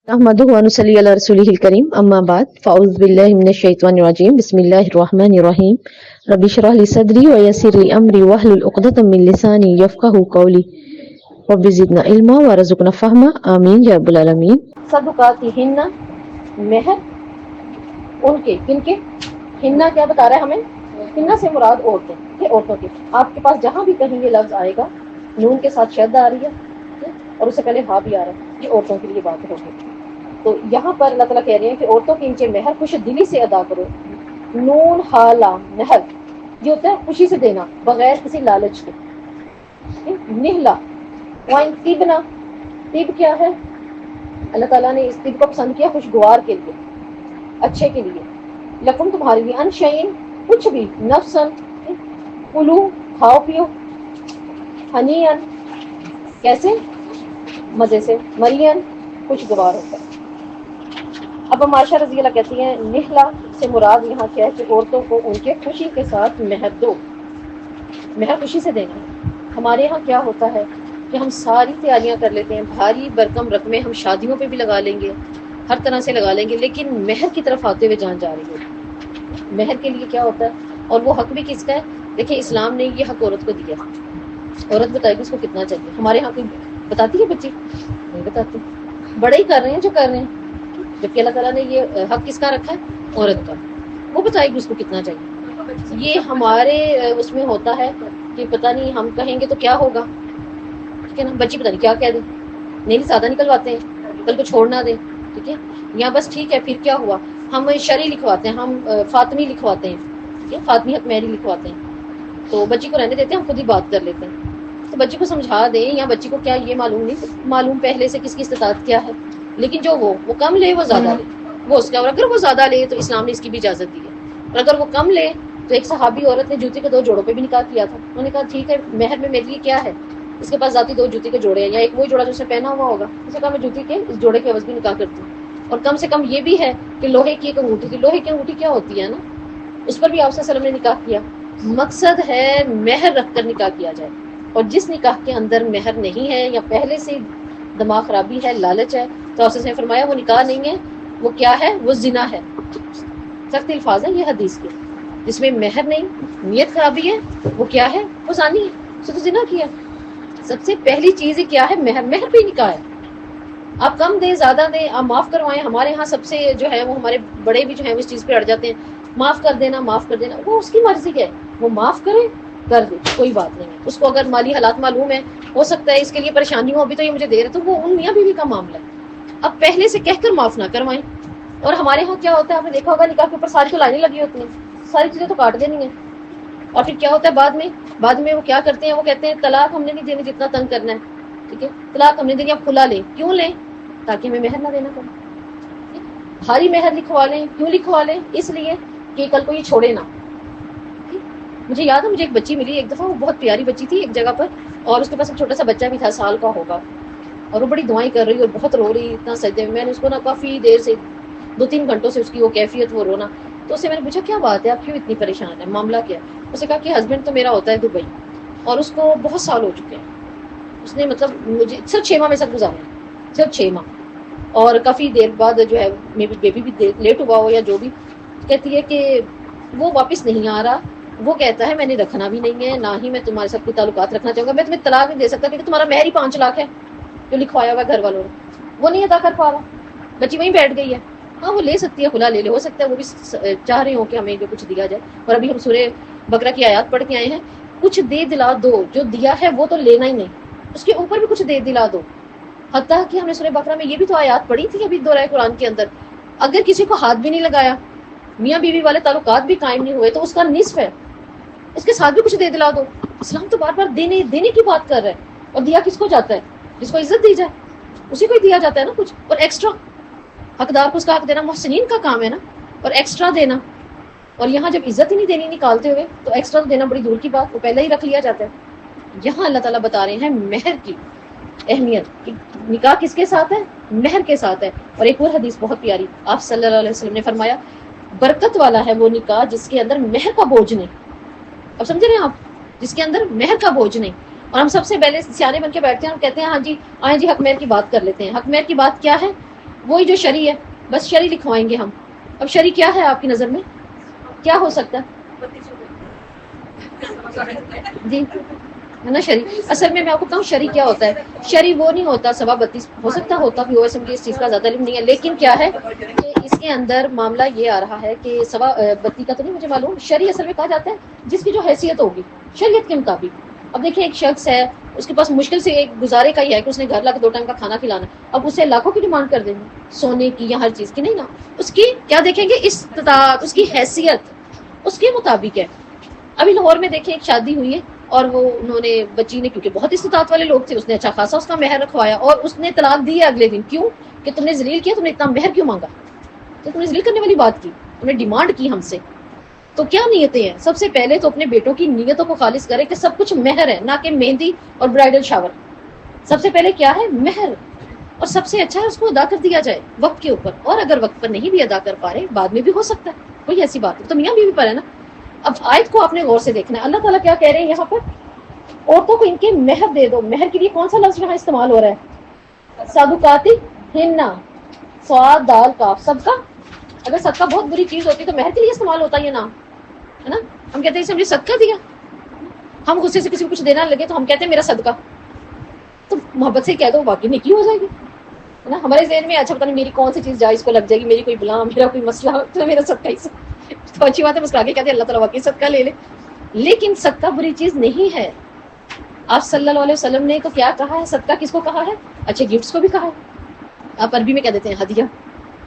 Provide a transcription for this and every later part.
نحمده ونصلي على رسوله الكريم اما بعد فاعوذ بالله من الشيطان الرجيم بسم الله الرحمن الرحيم رب اشرح لي صدري ويسر لي امري واحلل عقدة من لساني يفقهوا قولي رب زدنا علما وارزقنا فهما آمین یا رب العالمین۔ صدقاتہن مہر ان کے کن کے، ہننا کیا بتا رہا ہے ہمیں، ہننا سے مراد عورتیں، یہ عورتوں کے، آپ کے پاس جہاں بھی کہیں یہ لفظ آئے گا نون کے ساتھ شد آ رہی ہے اور اس سے پہلے ہا بھی آ رہا ہے، یہ عورتوں کے لیے بات ہوگی۔ تو یہاں پر اللہ تعالیٰ کہہ رہے ہیں کہ عورتوں کے نیچے مہر خوش دلی سے ادا کرو۔ نون حالا مہر یہ ہوتا ہے خوشی سے دینا بغیر کسی لالچ کے۔ نہلا وائن طیبنا، طیب کیا ہے، اللہ تعالیٰ نے اس طیب کو پسند کیا خوشگوار کے لیے، اچھے کے لیے۔ لکم تمہارے لیے، ان شعین کچھ بھی، نفسن کلو کھاؤ پیو، ہنیئن کیسے مزے سے، مرین خوشگوار ہوتا ہے۔ اب ہم عائشہ رضی اللہ کہتی ہیں نہلا سے مراد یہاں کیا ہے کہ عورتوں کو ان کے خوشی کے ساتھ مہر دو، مہر خوشی سے دینا ہے۔ ہمارے یہاں کیا ہوتا ہے کہ ہم ساری تیاریاں کر لیتے ہیں، بھاری برکم رقمیں ہم شادیوں پہ بھی لگا لیں گے، ہر طرح سے لگا لیں گے، لیکن مہر کی طرف آتے ہوئے جان جا رہی ہے۔ مہر کے لیے کیا ہوتا ہے اور وہ حق بھی کس کا ہے؟ دیکھیں اسلام نے یہ حق عورت کو دیا، عورت بتائے گی اس کو کتنا چاہیے۔ ہمارے یہاں کوئی بتاتی ہے بچی؟ نہیں بتاتی، بڑے ہی کر رہے ہیں جو کر رہے ہیں، جبکہ اللہ تعالیٰ نے یہ حق کس کا رکھا ہے؟ عورت کا، وہ بتائے گی اس کو کتنا چاہیے۔ یہ ہمارے اس میں ہوتا ہے کہ پتہ نہیں ہم کہیں گے تو کیا ہوگا، ٹھیک ہے نا، بچی پتہ نہیں کیا کہہ دے، نہیں سادہ نکلواتے ہیں کل کو چھوڑ نہ دیں، ٹھیک ہے، یا بس ٹھیک ہے پھر کیا ہوا، ہم شرعی لکھواتے ہیں، ہم فاطمی لکھواتے ہیں، ٹھیک ہے، فاطمی حق مہری لکھواتے ہیں، تو بچی کو رہنے دیتے ہیں، ہم خود ہی بات کر لیتے ہیں۔ تو بچی کو سمجھا دیں، یا بچی کو کیا یہ معلوم نہیں معلوم پہلے سے کس کی استطاعت کیا ہے، لیکن جو وہ کم لے وہ زیادہ لے، وہ اس کا، اور اگر وہ زیادہ لے تو اسلام نے اس کی بھی اجازت دی ہے، اور اگر وہ کم لے تو ایک صحابی عورت نے جوتے کے 2 جوڑوں پہ بھی نکاح کیا تھا، انہوں نے کہا ٹھیک ہے مہر میں میرے لیے کیا ہے، اس کے پاس ذاتی 2 جوتے کے جوڑے ہیں، یا ایک وہی جوڑا جو اس نے پہنا ہوا ہوگا، اس نے کہا میں جوتی کے اس جوڑے کے عوض بھی نکاح کرتی ہوں، اور کم سے کم یہ بھی ہے کہ لوہے کی ایک انگوٹھی تھی، لوہے کی انگوٹھی کیا ہوتی ہے نا، اس پر بھی آپ صلی اللہ علیہ وسلم نے نکاح کیا۔ مقصد ہے مہر رکھ کر نکاح کیا جائے، اور جس نکاح کے اندر مہر نہیں ہے یا پہلے سے دماغ خرابی ہے، لالچ ہے، تو آپ نے فرمایا وہ نکاح نہیں ہے، وہ کیا ہے، وہ زنا ہے۔ سخت الفاظ ہے یہ حدیث کے، جس میں مہر نہیں، نیت خرابی ہے، وہ کیا ہے، وہ زانی ہے، اس نے تو زنا کیا۔ سب سے پہلی چیز ہی کیا ہے، مہر، مہر پہ نکاح ہے۔ آپ کم دیں زیادہ دیں، آپ معاف کروائیں، ہمارے ہاں سب سے جو ہے وہ ہمارے بڑے بھی جو ہیں وہ اس چیز پہ اڑ جاتے ہیں، معاف کر دینا، معاف کر دینا، وہ اس کی مرضی ہے، وہ معاف کرے کر دے، کوئی بات نہیں ہے، اس کو اگر مالی حالات معلوم ہے، ہو سکتا ہے اس کے لیے پریشانی ہو، ابھی تو یہ مجھے دے رہے، تو وہ ان میاں بیوی کا معاملہ ہے، اب پہلے سے کہہ کر معاف نہ کروائیں۔ اور ہمارے ہاں کیا ہوتا ہے، آپ نے دیکھا ہوگا نکاح کے اوپر ساری تو لائنیں لگی ہوتی ہیں، ساری چیزیں تو کاٹ دینی ہیں، اور پھر کیا ہوتا ہے بعد میں وہ کیا کرتے ہیں، وہ کہتے ہیں طلاق ہم نے نہیں دینی جتنا تنگ کرنا ہے، ٹھیک ہے، طلاق ہم نے دینی، اب کھلا لیں، کیوں لیں؟ تاکہ ہمیں مہر نہ دینا پڑے، بھاری مہر لکھوا لیں، کیوں لکھوا لیں؟ اس لیے کہ کل کو یہ چھوڑے نہ۔ مجھے یاد ہے مجھے ایک بچی ملی ایک دفعہ، وہ بہت پیاری بچی تھی ایک جگہ پر، اور اس کے پاس ایک چھوٹا سا بچہ بھی تھا، سال کا ہوگا، اور وہ بڑی دعائیں کر رہی اور بہت رو رہی، اتنا سجدے میں نے اس کو نا کافی دیر سے 2-3 گھنٹوں سے اس کی وہ کیفیت، وہ رونا، تو اس سے میں نے پوچھا کیا بات ہے، آپ کیوں اتنی پریشان ہے، معاملہ کیا ہے؟ اس نے کہا کہ ہسبینڈ تو میرا ہوتا ہے دبئی، اور اس کو بہت سال ہو چکے ہیں، اس نے مطلب مجھے صرف 6 ماہ میں سب گزارے ہیں، صرف 6 ماہ، اور کافی دیر بعد جو ہے بیبی بھی لیٹ ہوا ہو یا جو بھی، کہتی ہے کہ وہ واپس نہیں آ رہا، وہ کہتا ہے میں نے رکھنا بھی نہیں ہے، نہ ہی میں تمہارے ساتھ کوئی تعلقات رکھنا چاہوں گا، میں تمہیں طلاق نہیں دے سکتا کیونکہ تمہارا مہر ہی 5 لاکھ ہے جو لکھوایا ہوا گھر والوں نے، وہ نہیں ادا کر پا رہا۔ بچی وہیں بیٹھ گئی ہے، ہاں وہ لے سکتی ہے، کھلا لے لے، ہو سکتا ہے وہ بھی چاہ رہے ہوں کہ ہمیں جو کچھ دیا جائے، اور ابھی ہم سورہ بقرہ کی آیات پڑھ کے آئے ہیں، کچھ دے دلا دو، جو دیا ہے وہ تو لینا ہی نہیں، اس کے اوپر بھی کچھ دے دلا دو۔ حتیٰ کہ ہم نے سورہ بقرہ میں یہ بھی تو آیات پڑھی تھی ابھی دورہ قرآن کے اندر، اگر کسی کو ہاتھ بھی نہیں لگایا، میاں بیوی والے تعلقات بھی قائم نہیں ہوئے، تو اس کا نصف ہے، اس کے ساتھ بھی کچھ دے دلا دو۔ اسلام تو بار بار دینے کی بات کر رہا ہے، اور دیا کس کو جاتا ہے؟ جس کو عزت دی جائے اسی کو ہی دیا جاتا ہے نا کچھ، اور ایکسٹرا حقدار کو اس کا حق دینا محسنین کا کام ہے نا، اور ایکسٹرا دینا، اور یہاں جب عزت ہی نہیں دینی نکالتے ہوئے تو ایکسٹرا دینا بڑی دور کی بات، وہ پہلے ہی رکھ لیا جاتا ہے۔ یہاں اللہ تعالیٰ بتا رہے ہیں مہر کی اہمیت، کہ نکاح کس کے ساتھ ہے؟ مہر کے ساتھ ہے۔ اور ایک اور حدیث بہت پیاری، آپ صلی اللہ علیہ وسلم نے فرمایا برکت والا ہے وہ نکاح جس کے اندر مہر کا بوجھ نہیں۔ اب سمجھ رہے ہیں آپ، جس کے اندر مہر کا بوجھ نہیں۔ اور ہم سب سے پہلے سیانے بن کے بیٹھتے ہیں، ہم کہتے ہیں ہاں جی آئیں جی حق مہر کی بات کر لیتے ہیں۔ حق مہر کی بات کیا ہے؟ وہی جو شرع ہے، بس شرع لکھوائیں گے ہم. اب شرع کیا ہے آپ کی نظر میں؟ کیا ہو سکتا ہے؟ جی ہے نا شرع. اصل میں آپ کو بتاؤں شرع کیا ہوتا ہے. شرع وہ نہیں ہوتا 32، ہو سکتا ہوتا بھی ہو، اس میں اس چیز کا زیادہ علم نہیں ہے، لیکن کیا ہے کہ اس کے اندر معاملہ یہ آ رہا ہے کہ 32 کا تو نہیں مجھے معلوم. شرع اصل میں کہا جاتا ہے جس کی جو حیثیت ہوگی شریعت کے مطابق. اب دیکھیں ایک شخص ہے، اس کے پاس مشکل سے ایک گزارے کا ہی ہے کہ اس نے گھر لا کے 2 ٹائم کا کھانا کھلانا. اب اسے لاکھوں کی ڈیمانڈ کر دیں گے سونے کی یا ہر چیز کی، نہیں نا. اس کی کیا دیکھیں گے؟ استطاعت، اس کی حیثیت اس کے مطابق ہے. ابھی لاہور میں دیکھیں ایک شادی ہوئی ہے، اور وہ انہوں نے بچی نے، کیونکہ بہت استطاعت والے لوگ تھے، اس نے اچھا خاصا اس کا مہر رکھوایا، اور اس نے طلاق دی ہے اگلے دن. کیوں؟ کہ تم نے ذلیل کیا، تم نے اتنا مہر کیوں مانگا؟ تو تم نے ذلیل کرنے والی بات کی، تم نے ڈیمانڈ کی ہم سے. تو کیا نیتیں ہیں؟ سب سے پہلے تو اپنے بیٹوں کی نیتوں کو خالص کرے کہ سب کچھ مہر ہے، نہ کہ مہندی اور برائڈل شاور. سب سے پہلے کیا ہے؟ مہر. اور سب سے اچھا ہے اس کو ادا کر دیا جائے وقت کے اوپر. اور اگر وقت پر نہیں بھی ادا کر پا رہے، بعد میں بھی ہو سکتا ہے، کوئی ایسی بات نہیں. تو میاں بیوی پر ہے نا. اب آیت کو آپ نے غور سے دیکھنا ہے. اللہ تعالیٰ کیا کہہ رہے ہیں یہاں پر؟ عورتوں کو ان کے مہر دے دو. مہر کے لیے کون سا لفظ یہاں استعمال ہو رہا ہے؟ صدقاتی ہننا، صاد دال کاف، صدقہ. اگر صدقہ بہت بری چیز ہوتی تو مہر کے لیے استعمال ہوتا ہے یہ نام، ہے نا. ہم کہتے ہیں اسے مجھے صدقہ دیا. ہم غصے سے کسی کو کچھ دینا لگے تو ہم کہتے ہیں میرا صدقہ. تو محبت سے کہہ دو، واقعی نیکی ہو جائے گی، ہے نا. ہمارے ذہن میں اچھا پتہ نہیں میری کون سی چیز جائز کو لگ جائے گی، میری کوئی بلا، میرا کوئی مسئلہ، تو میرا صدقہ ہی تو اچھی بات ہے. مسکرا کے کہتے ہیں اللہ تعالیٰ واقعی صدقہ لے لے. لیکن صدقہ بری چیز نہیں ہے. آپ صلی اللہ علیہ وسلم نے تو کیا کہا ہے؟ صدقہ کس کو کہا ہے؟ اچھے گفٹس کو بھی کہا ہے. آپ عربی میں کہہ دیتے ہیں ہدیہ،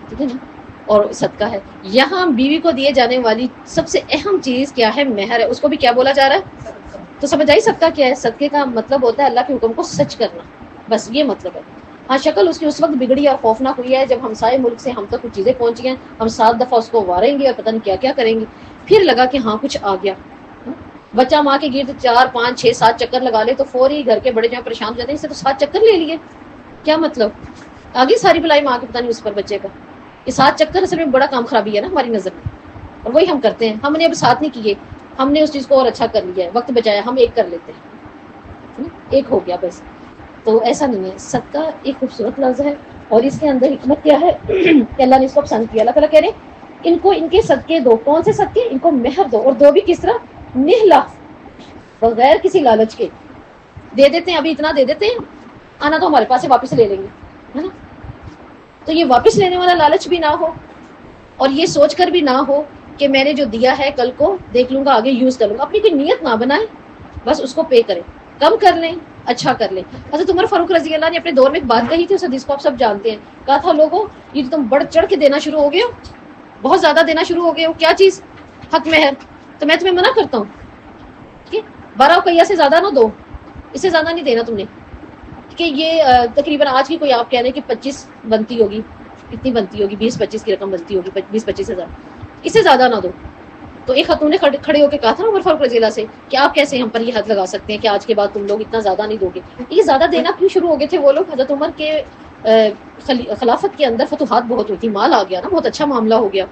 ٹھیک ہے نا. اور صدقہ ہے. یہاں بیوی کو دیے جانے والی سب سے اہم چیز کیا ہے؟ مہر ہے. اس کو بھی کیا بولا جا رہا ہے؟ تو سمجھ آئی صدقہ کیا ہے؟ صدقے کا مطلب ہوتا ہے اللہ کے حکم کو سچ کرنا، بس یہ مطلب ہے. ہاں شکل اس کی اس وقت بگڑی اور خوفناک ہوئی ہے جب ہمسائے ملک سے ہم تک کچھ چیزیں پہنچ گئیں، ہم 7 دفعہ اس کو واریں گے اور پتہ نہیں کیا کیا کریں گے. پھر لگا کہ ہاں کچھ آ گیا. بچہ ماں کے گرد 4 5 6 7 چکر لگا لے تو فوری گھر کے بڑے جو پریشان ہو جاتے ہیں، اس سے تو 7 چکر لے لیے، کیا مطلب؟ آگے ساری بلائی ماں کے پتہ نہیں اس پر بچے کا. یہ 7 چکر اصل میں بڑا کام خرابی ہے نا ہماری نظر میں، اور وہی ہم کرتے ہیں. ہم نے اب 7 نہیں کیے، ہم نے اس چیز کو اور اچھا کر لیا ہے، وقت بچایا، ہم 1 کر لیتے ہیں، 1 ہو گیا بس. تو ایسا نہیں ہے. صدقہ ایک خوبصورت لفظ ہے، اور اس کے اندر حکمت کیا ہے کہ اللہ نے اس کو پسند کیا. اللہ تعالیٰ کہہ رہے ہیں ان کو ان کے صدقے دو. کون سے صدقے؟ ان کو مہر دو. اور دو بھی کس طرح؟ نہلا، بغیر کسی لالچ کے دے دیتے ہیں. ابھی اتنا دے دیتے ہیں، آنا تو ہمارے پاس سے واپس لے لیں گے، ہے نا. تو یہ واپس لینے والا لالچ بھی نہ ہو، اور یہ سوچ کر بھی نہ ہو کہ میں نے جو دیا ہے کل کو دیکھ لوں گا، آگے یوز کر لوں گا. اپنی کوئی نیت نہ بنائیں، بس اس کو پے کریں، کم کر لیں، اچھا کر لیں. حضرت عمر فاروق رضی اللہ نے اپنے دور میں ایک بات کہی تھی، اس حدیث کو آپ سب جانتے ہیں. کہا تھا لوگوں یہ جو تم بڑھ چڑھ کے دینا شروع ہو گئے ہو، بہت زیادہ دینا شروع ہو گئے ہو، کیا چیز؟ حق مہر. تو میں تمہیں منع کرتا ہوں کہ 12 اوقیہ سے زیادہ نہ دو، اس سے زیادہ نہیں دینا تم نے. کہ یہ تقریباً آج کی کوئی آپ کہہ رہے ہیں کہ 25 بنتی ہوگی، کتنی بنتی ہوگی؟ 20-25 کی رقم بنتی ہوگی، 20-25 ہزار، اس سے زیادہ نہ دو. تو ایک خاتون نے کھڑے ہو کے کہا تھا عمر فاروق رضی اللہ سے کہ آپ کیسے ہم پر یہ حد لگا سکتے ہیں کہ آج کے بعد تم لوگ اتنا زیادہ نہیں دو گے. یہ زیادہ دینا کیوں شروع ہو گئے تھے وہ لوگ؟ حضرت عمر کے خلافت کے اندر فتوحات بہت ہوئی تھی، مال آ گیا نا، بہت اچھا معاملہ ہو گیا،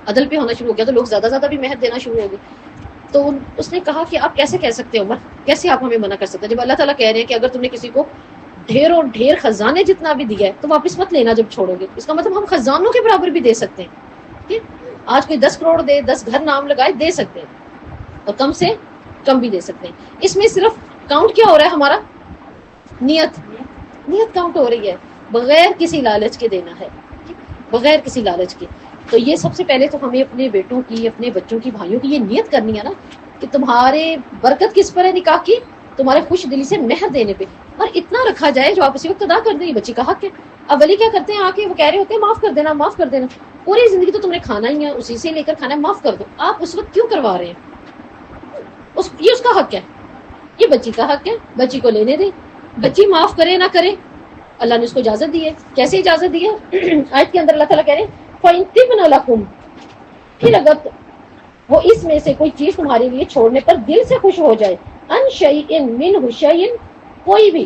عدل پہ ہونا شروع ہو گیا، تو لوگ زیادہ زیادہ بھی مہر دینا شروع ہو گئے. تو اس نے کہا کہ آپ کیسے کہہ سکتے ہیں عمر، کیسے آپ ہمیں منع کر سکتے ہیں جب اللہ تعالیٰ کہہ رہے ہیں کہ اگر تم نے کسی کو ڈھیروں ڈھیر خزانے جتنا بھی دیا ہے تو واپس مت لینا جب چھوڑو گے. اس کا مطلب ہم خزانوں کے برابر بھی دے سکتے ہیں. ٹھیک، آج کوئی 10 کروڑ دے، 10 گھر نام لگائے، دے سکتے ہیں، اور کم سے کم بھی دے سکتے ہیں. اس میں صرف کاؤنٹ کیا ہو رہا ہے ہمارا؟ نیت کاؤنٹ ہو رہی ہے، بغیر کسی لالچ کے دینا ہے، بغیر کسی لالچ کے. تو یہ سب سے پہلے تو ہمیں اپنے بیٹوں کی، اپنے بچوں کی، بھائیوں کی یہ نیت کرنی ہے نا کہ تمہارے برکت کس پر ہے نکاح کی؟ تمہارے خوش دلی سے مہر دینے پہ. اور اتنا رکھا جائے جو آپ اسی وقت ادا کر دیں، یہ بچی کا حق ہے. اب ولی کیا کرتے ہیں آ کے وہ کہہ رہے ہوتے ہیں معاف کر دینا، معاف کر دینا. پوری زندگی تو تم نے کھانا ہی ہے، اسی سے لے کر کھانا ہے، معاف کر دو. آپ اس وقت کیوں کروا رہے ہیں؟ یہ اس کا حق ہے، یہ بچی کا حق ہے، بچی کو لینے دیں. بچی معاف کرے نہ کرے، اللہ نے اس کو اجازت دی ہے. کیسے اجازت دی ہے؟ آیت کے اندر اللہ تعالیٰ کہہ رہے ہیں فَإِن لَكُمْ، پھر اگر وہ اس میں سے کوئی چیز تمہارے لیے چھوڑنے پر دل سے خوش ہو جائے، ان شیئن منہ شیئن، کوئی بھی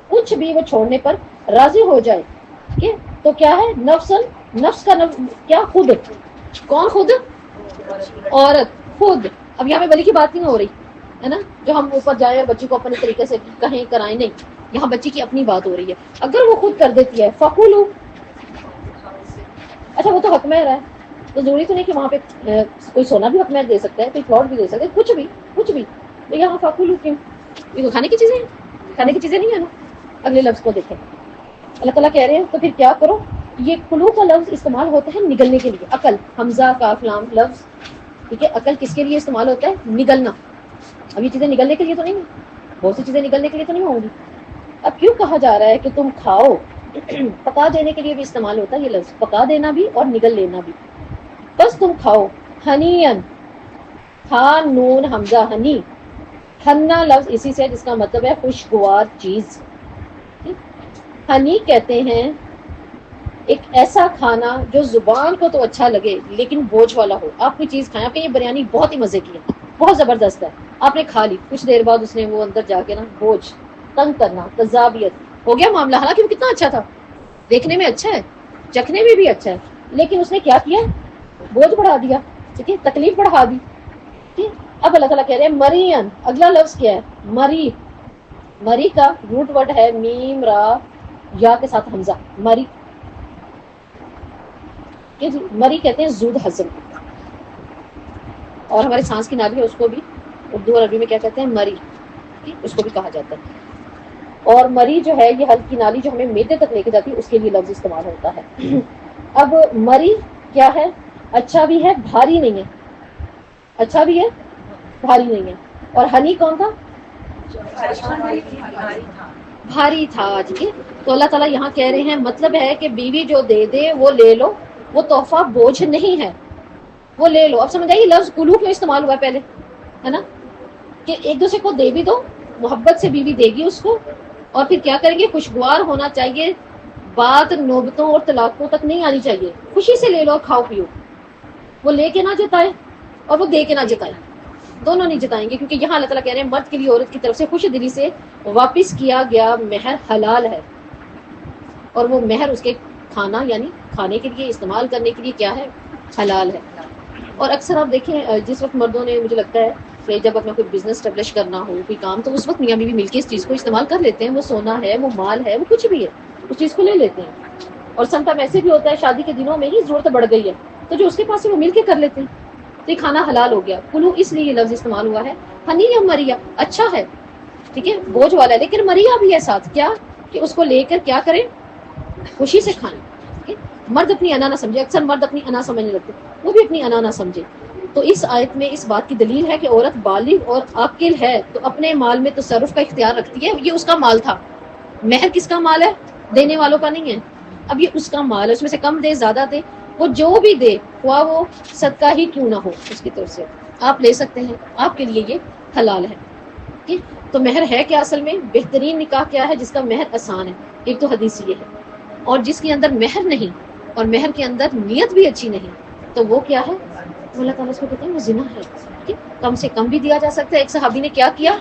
کچھ بھی وہ چھوڑنے پر راضی ہو جائے، کہ تو کیا ہے؟ نفسن، نفس کا کیا؟ خود. کون خود؟ عورت خود. اب یہاں پہ ولی کی بات نہیں ہو رہی ہے نا، جو ہم اوپر جائیں اور بچی کو اپنے طریقے سے کہیں کرائیں، نہیں، یہاں بچی کی اپنی بات ہو رہی ہے. اگر وہ خود کر دیتی ہے فَقُولُوا، اچھا وہ تو حق مہر ہے، تو ضروری تو نہیں کہ وہاں پہ کوئی سونا بھی حق مہر دے سکتا ہے، کوئی پلاٹ بھی دے سکتا ہے، کچھ بھی کچھ بھی. تو یہاں فاکولو کیوں؟ یہ تو کھانے کی چیزیں ہیں، کھانے کی چیزیں نہیں ہے نا. اگلے لفظ کو دیکھیں، اللہ تعالیٰ کہہ رہے ہیں تو پھر کیا کرو. یہ کلو کا لفظ استعمال ہوتا ہے نگلنے کے لیے. عقل، حمزہ کاف لام لفظ، ٹھیک ہے. عقل کس کے لیے استعمال ہوتا ہے؟ نگلنا. اب یہ چیزیں نگلنے کے لیے تو نہیں ہیں، بہت سی چیزیں نگلنے کے لیے تو نہیں ہوں گی. اب کیوں کہا جا رہا ہے کہ تم کھاؤ؟ پکا دینے کے لیے بھی استعمال ہوتا ہے یہ لفظ، پکا دینا بھی اور نگل لینا بھی. بس تم کھاؤ. ہنین، ہا نون حمزہ ہنی. ہنا لفظ اسی سے جس کا مطلب ہے خوشگوار چیز. ہنی کہتے ہیں ایک ایسا کھانا جو زبان کو تو اچھا لگے لیکن بوجھ والا ہو. آپ کوئی چیز کھائیں، آپ کہ یہ بریانی بہت ہی مزے کی ہے، بہت زبردست ہے، آپ نے کھا لی، کچھ دیر بعد اس نے وہ اندر جا کے نا بوجھ، تنگ کرنا، تذابیت ہو گیا معاملہ. حالانکہ وہ کتنا اچھا تھا، دیکھنے میں اچھا ہے، چکھنے میں بھی اچھا ہے، لیکن اس نے کیا کیا؟ بوجھ بڑھا دیا، ٹھیک ہے، تکلیف بڑھا دی. ٹھیک. اب اللہ تعالیٰ کہہ رہے ہیں مرین. اگلا لفظ کیا ہے؟ مری. مری کا روٹ ورڈ ہے میم را یا کے ساتھ حمزہ. مری، مری کہتے ہیں زود ہضم، اور ہمارے سانس کی نالی ہے اس کو بھی اردو اور عربی میں کیا کہتے ہیں؟ مری، اس کو بھی کہا جاتا ہے. اور مری جو ہے یہ حلق کی نالی جو ہمیں میدے تک لے کے جاتی ہے، اس کے لیے لفظ استعمال ہوتا ہے. اب مری کیا ہے؟ اچھا بھی ہے، بھاری نہیں ہے. اچھا بھی ہے، بھاری نہیں ہے. اور ہنی کون تھا؟ بھاری تھا. ٹھیک ہے. تو اللہ تعالیٰ یہاں کہہ رہے ہیں مطلب ہے کہ بیوی جو دے دے وہ لے لو، وہ تحفہ بوجھ نہیں ہے، وہ لے لو. اب سمجھ آئیے لفظ کلو کیوں استعمال ہوا ہے پہلے، ہے نا، کہ ایک دوسرے کو دے بھی دو، محبت سے بیوی دے گی اس کو، اور پھر کیا کریں گے؟ خوشگوار ہونا چاہیے، بات نوبتوں اور طلاقوں تک نہیں آنی چاہیے. خوشی سے لے لو، کھاؤ پیو. وہ لے کے نہ جتائے اور وہ دے کے نہ جتائے، دونوں نہیں جتائیں گے. کیونکہ یہاں اللہ تعالیٰ کہہ رہے ہیں مرد کے لیے عورت کی طرف سے خوش دلی سے واپس کیا گیا مہر حلال ہے، اور وہ مہر اس کے کھانا یعنی کھانے کے لیے استعمال کرنے کے لیے کیا ہے؟ حلال ہے. اور اکثر آپ دیکھیں جس وقت مردوں نے، مجھے لگتا ہے کہ جب اپنا کوئی بزنس اسٹیبلش کرنا ہو، کوئی کام، تو اس وقت میاں بیوی مل کے اس چیز کو استعمال کر لیتے ہیں. وہ سونا ہے، وہ مال ہے، وہ کچھ بھی ہے، اس چیز کو لے لیتے ہیں. اور سم ٹائم ایسے بھی ہوتا ہے شادی کے دنوں میں ہی ضرورت بڑھ گئی ہے تو جو اس کے پاس ہے وہ مل کے کر لیتے ہیں، تو یہ کھانا حلال ہو گیا. کلو اس لیے یہ لفظ استعمال ہوا ہے. ہنی یا مریا اچھا ہے، ٹھیک ہے، بوجھ والا ہے، لیکن مریا بھی ہے ساتھ. کیا کہ اس کو لے کر کیا کریں؟ خوشی سے کھائیں. مرد اپنی انا نہ سمجھے. اکثر مرد اپنی انا سمجھنے لگتے، وہ بھی اپنی انا نہ سمجھے. تو اس آیت میں اس بات کی دلیل ہے کہ عورت بالغ اور عاقل ہے تو اپنے مال میں تصرف کا اختیار رکھتی ہے. یہ اس کا مال تھا. مہر کس کا مال ہے؟ دینے والوں کا نہیں ہے. اب یہ اس کا مال ہے، اس میں سے کم دے زیادہ دے، وہ جو بھی دے ہوا وہ صدقہ ہی کیوں نہ ہو، اس کی طرف سے آپ لے سکتے ہیں، آپ کے لیے یہ حلال ہے. ٹھیک. تو مہر ہے کیا اصل میں؟ بہترین نکاح کیا ہے جس کا مہر آسان ہے؟ ایک تو حدیث یہ ہے. اور جس کے اندر مہر نہیں اور مہر کے اندر نیت بھی اچھی نہیں تو وہ کیا ہے؟ اللہ تعالیٰ اس کو کہتے ہیں وہ زنا ہے. کم سے کم بھی دیا جا سکتا ہے. ایک صحابی نے کیا کیا؟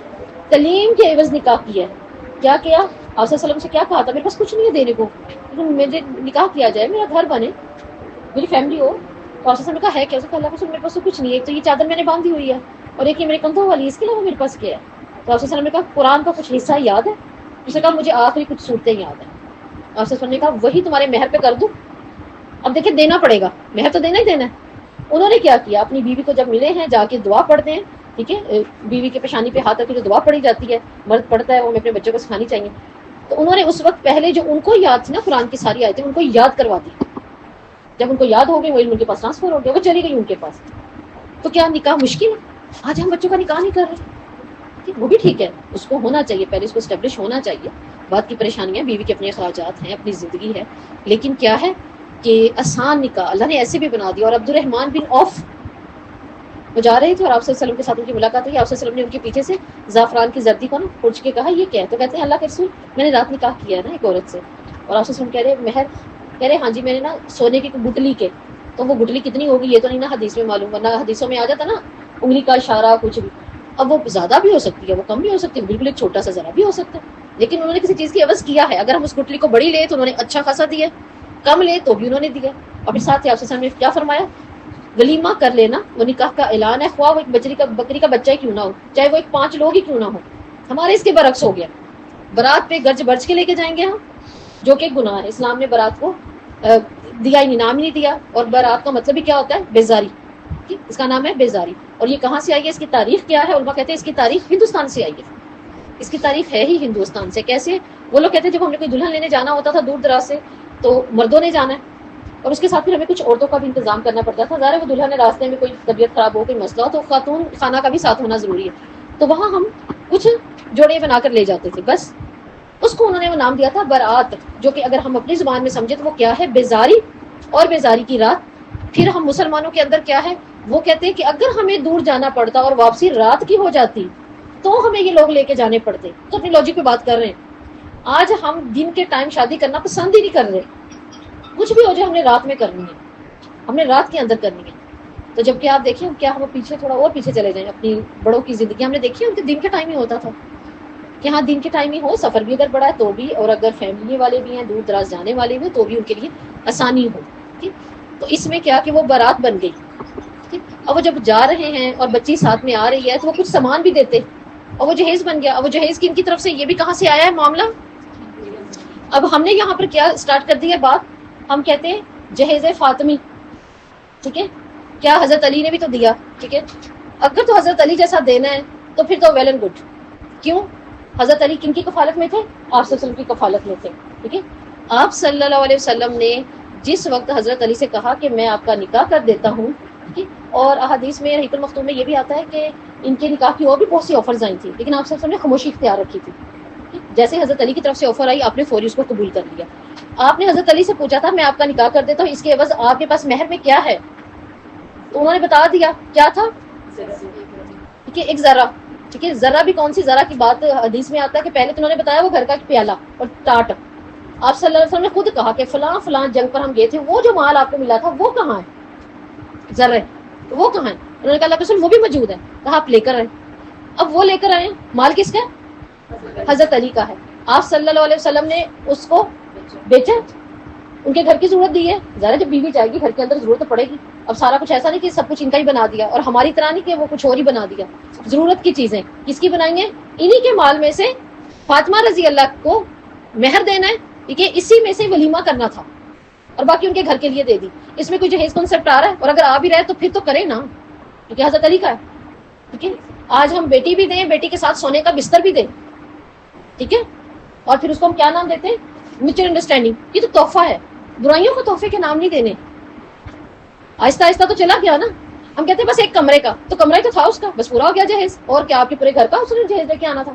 تعلیم کے عوض نکاح کیا ہے. کیا کیا؟ آپ صلی اللہ علیہ وسلم سے کیا کہا تھا؟ میرے پاس کچھ نہیں ہے دینے کو، لیکن مجھے نکاح کیا جائے، میرا گھر بنے، میری فیملی ہو. تو آپ صلی اللہ علیہ وسلم نے کہا ہے کیا؟ اللہ کے رسول میرے پاس تو کچھ نہیں ہے، ایک تو یہ چادر میں نے باندھی ہوئی ہے اور ایک یہ میرے کندھوں والی، اس کے علاوہ میرے پاس کیا ہے؟ تو آپ صلی اللہ علیہ وسلم نے کہا قرآن کا کچھ حصہ یاد ہے؟ اس نے کہا مجھے آخری کچھ صورتیں یاد ہیں. آپ صلی اللہ علیہ وسلم نے کہا وہی تمہارے مہر پہ کر دوں. اب دیکھیں دینا پڑے گا، مہر تو دینا ہی دینا ہے. انہوں نے کیا کیا؟ اپنی بیوی کو جب ملے ہیں جا کے دعا پڑھتے ہیں، ٹھیک ہے، بیوی کے پیشانی پہ ہاتھ رکھ کے جو دعا پڑھی جاتی ہے، مرد پڑھتا ہے، وہ ہمیں اپنے بچوں کو سکھانی چاہیے. تو انہوں نے اس وقت پہلے جو ان کو یاد تھی نا قرآن کی ساری آیتیں، ان کو یاد کروا دی. جب ان کو یاد ہو گئی وہ علم ان کے پاس ٹرانسفر ہو گیا، وہ چلی گئی ان کے پاس. تو کیا نکاح مشکل ہے؟ آج ہم بچوں کا نکاح نہیں کر رہے، وہ بھی ٹھیک ہے، اس کو ہونا چاہیے، پہلے اس کو اسٹیبلش ہونا چاہیے. بات کی پریشانی ہے، بیوی کے اپنے اخراجات ہیں، اپنی زندگی ہے، لیکن کیا ہے کہ آسان نکاح اللہ نے ایسے بھی بنا دیا. اور عبد الرحمن بن عوف وہ جا رہے تھے اور آپ صلی اللہ علیہ وسلم کے ساتھ ان کی ملاقات ہوئی. آپ صلی اللہ علیہ وسلم نے ان کے پیچھے سے زعفران کی زردی کو نا کھرچ کے کہا یہ کیا ہے؟ تو کہتے ہیں اللہ کے رسول میں نے رات نکاح کیا ہے نا ایک عورت سے. اور آپ صلی اللہ علیہ وسلم کہہ رہے مہر، کہہ رہے ہاں جی میں نے نا سونے کی گٹلی کے. تو وہ گٹلی کتنی ہوگی یہ تو نہیں نا حدیث میں معلوم، ورنہ حدیثوں میں آ جاتا نا انگلی کا اشارہ کچھ بھی. اب وہ زیادہ بھی ہو سکتی ہے، وہ کم بھی ہو سکتی ہے، بالکل ایک چھوٹا سا ذرا بھی ہو سکتا ہے، لیکن انہوں نے کسی چیز کی عوض کیا ہے. اگر ہم اس گٹلی کو بڑی لے تو انہوں نے اچھا خاصا دیا، کم لے تو بھی انہوں نے دیا. اور پھر ساتھ ہی آپ صلی اللہ علیہ وسلم نے کیا فرمایا؟ ولیمہ کر لینا، وہ نکاح کا اعلان ہے، خواہ وہ ایک بکری کا بچہ ہی کیوں نہ ہو، چاہے وہ ایک 5 لوگ ہی کیوں نہ ہو. ہمارے اس کے برعکس ہو گیا، برات پہ گرج برج کے لے کے جائیں گے ہم، جو کہ گناہ ہے. اسلام نے برات کو دیا ہی انعام ہی نہیں دیا. اور برات کا مطلب بھی کیا ہوتا ہے؟ بیزاری. اس کا نام ہے بیزاری. اور یہ کہاں سے آئی ہے؟ اس کی تاریخ کیا ہے؟ علماء کہتے ہیں اس کی تاریخ ہندوستان سے آئی ہے. اس کی تاریخ ہے ہی ہندوستان سے. کیسے؟ وہ لوگ کہتے ہیں جب ہم نے کوئی دلہن لینے جانا ہوتا تھا دور دراز سے تو مردوں نے جانا ہے اور اس کے ساتھ پھر ہمیں کچھ عورتوں کا بھی انتظام کرنا پڑتا تھا. ظاہر ہے وہ دلہن راستے میں کوئی طبیعت خراب ہو، کوئی مسئلہ ہو تو خاتون خانہ کا بھی ساتھ ہونا ضروری ہے. تو وہاں ہم کچھ جوڑے بنا کر لے جاتے تھے. بس اس کو انہوں نے وہ نام دیا تھا برات، جو کہ اگر ہم اپنی زبان میں سمجھے تو وہ کیا ہے؟ بیزاری. اور بیزاری کی رات. پھر ہم مسلمانوں کے اندر کیا ہے؟ وہ کہتے ہیں کہ اگر ہمیں دور جانا پڑتا اور واپسی رات کی ہو جاتی تو ہمیں یہ لوگ لے کے جانے پڑتے. تو اپنی لاجک پہ بات کر رہے ہیں. آج ہم دن کے ٹائم شادی کرنا پسند ہی نہیں کر رہے. کچھ بھی ہو جائے ہم نے رات میں کرنی ہے، ہم نے رات کے اندر کرنی ہے. تو جب کہ آپ دیکھیں کیا ہم پیچھے تھوڑا اور پیچھے چلے جائیں اپنی بڑوں کی زندگی، ہم نے دیکھی ان کے دن کے ٹائم ہی ہوتا تھا کہ ہاں دن کے ٹائم ہی ہو، سفر بھی اگر بڑا ہے تو بھی، اور اگر فیملی والے بھی ہیں دور دراز جانے والے بھی تو بھی ان کے لیے آسانی ہو. ٹھیک. تو اس میں کیا کہ وہ بارات بن گئی. ٹھیک. اب وہ جب جا رہے ہیں اور بچی ساتھ میں آ رہی ہے تو وہ کچھ سامان بھی دیتے اور وہ جہیز بن گیا. اب وہ جہیز کن کی طرف سے؟ یہ بھی کہاں سے آیا ہے معاملہ؟ اب ہم نے یہاں پر کیا اسٹارٹ کر دی ہے بات؟ ہم کہتے ہیں جہیز فاطمی. ٹھیک ہے. کیا حضرت علی نے بھی تو دیا. ٹھیک ہے. اگر تو حضرت علی جیسا دینا ہے تو پھر تو ویل اینڈ گڈ. کیوں؟ حضرت علی کن کی کفالت میں تھے؟ آپ صلی اللہ علیہ وسلم کی کفالت میں تھے. ٹھیک ہے. آپ صلی اللہ علیہ وسلم نے جس وقت حضرت علی سے کہا کہ میں آپ کا نکاح کر دیتا ہوں، ٹھیک ہے، اور احادیث میں حکم مختوم میں یہ بھی آتا ہے کہ ان کے نکاح کی اور بھی بہت سی آفرز آئی تھی لیکن آپ صلی اللہ علیہ وسلم نے خاموشی اختیار رکھی تھی. جیسے حضرت علی کی طرف سے آفر آئی آپ نے فوری اس کو قبول کر لیا. آپ نے حضرت علی سے پوچھا تھا میں آپ کا نکاح کر دیتا ہوں، اس کے عوض آپ کے پاس مہر میں کیا ہے؟ تو انہوں نے بتا دیا. کیا تھا؟ ٹھیک ہے، ایک ذرہ. ٹھیک ہے. ذرہ بھی کون سی ذرہ کی بات حدیث میں آتا ہے کہ پہلے تو انہوں نے بتایا وہ گھر کا پیالہ اور ٹاٹ. آپ صلی اللہ علیہ وسلم نے خود کہا کہ فلاں فلاں جنگ پر ہم گئے تھے، وہ جو مال آپ کو ملا تھا وہ کہاں ہے؟ ذرہ وہ کہاں ہے؟ انہوں نے کہا اللہ کے رسول وہ بھی موجود ہے. کہا آپ لے کر آئے. اب وہ لے کر آئے. مال کس کا؟ حضرت علی کا ہے. آپ صلی اللہ علیہ وسلم نے اس کو بیچا. ان کے گھر کی ضرورت دی ہے. ذرا جب بیوی جائے گی گھر کے اندر ضرورت تو پڑے گی. اب سارا کچھ ایسا نہیں کہ سب کچھ ان کا ہی بنا دیا اور ہماری طرح نہیں کہ وہ کچھ اور ہی بنا دیا. ضرورت کی چیزیں کس کی بنائی ہیں؟ انہی کے مال میں سے فاطمہ رضی اللہ کو مہر دینا ہے. ٹھیک ہے. اسی میں سے ولیمہ کرنا تھا اور باقی ان کے گھر کے لیے دے دی. اس میں کوئی جہیز کنسپٹ آ رہا ہے؟ اور اگر آ بھی رہا ہے تو پھر تو کرے نا، کیونکہ حضرت علی کا ہے. ٹھیک ہے. آج ہم بیٹی بھی دیں، بیٹی کے ساتھ سونے کا بستر بھی دیں. ٹھیک ہے. اور پھر اس کو ہم کیا نام دیتے ہیں؟ Mutual understanding. یہ تو تحفہ ہے. برائیوں کو تحفے کے نام نہیں دینے. آہستہ آہستہ تو چلا گیا نا. ہم کہتے ہیں بس ایک کمرے کا، تو کمرہ ہی تو تھا اس کا، بس پورا ہو گیا جہیز. اور کیا آپ کے پورے گھر کا اس نے جہیز لے کے آنا تھا.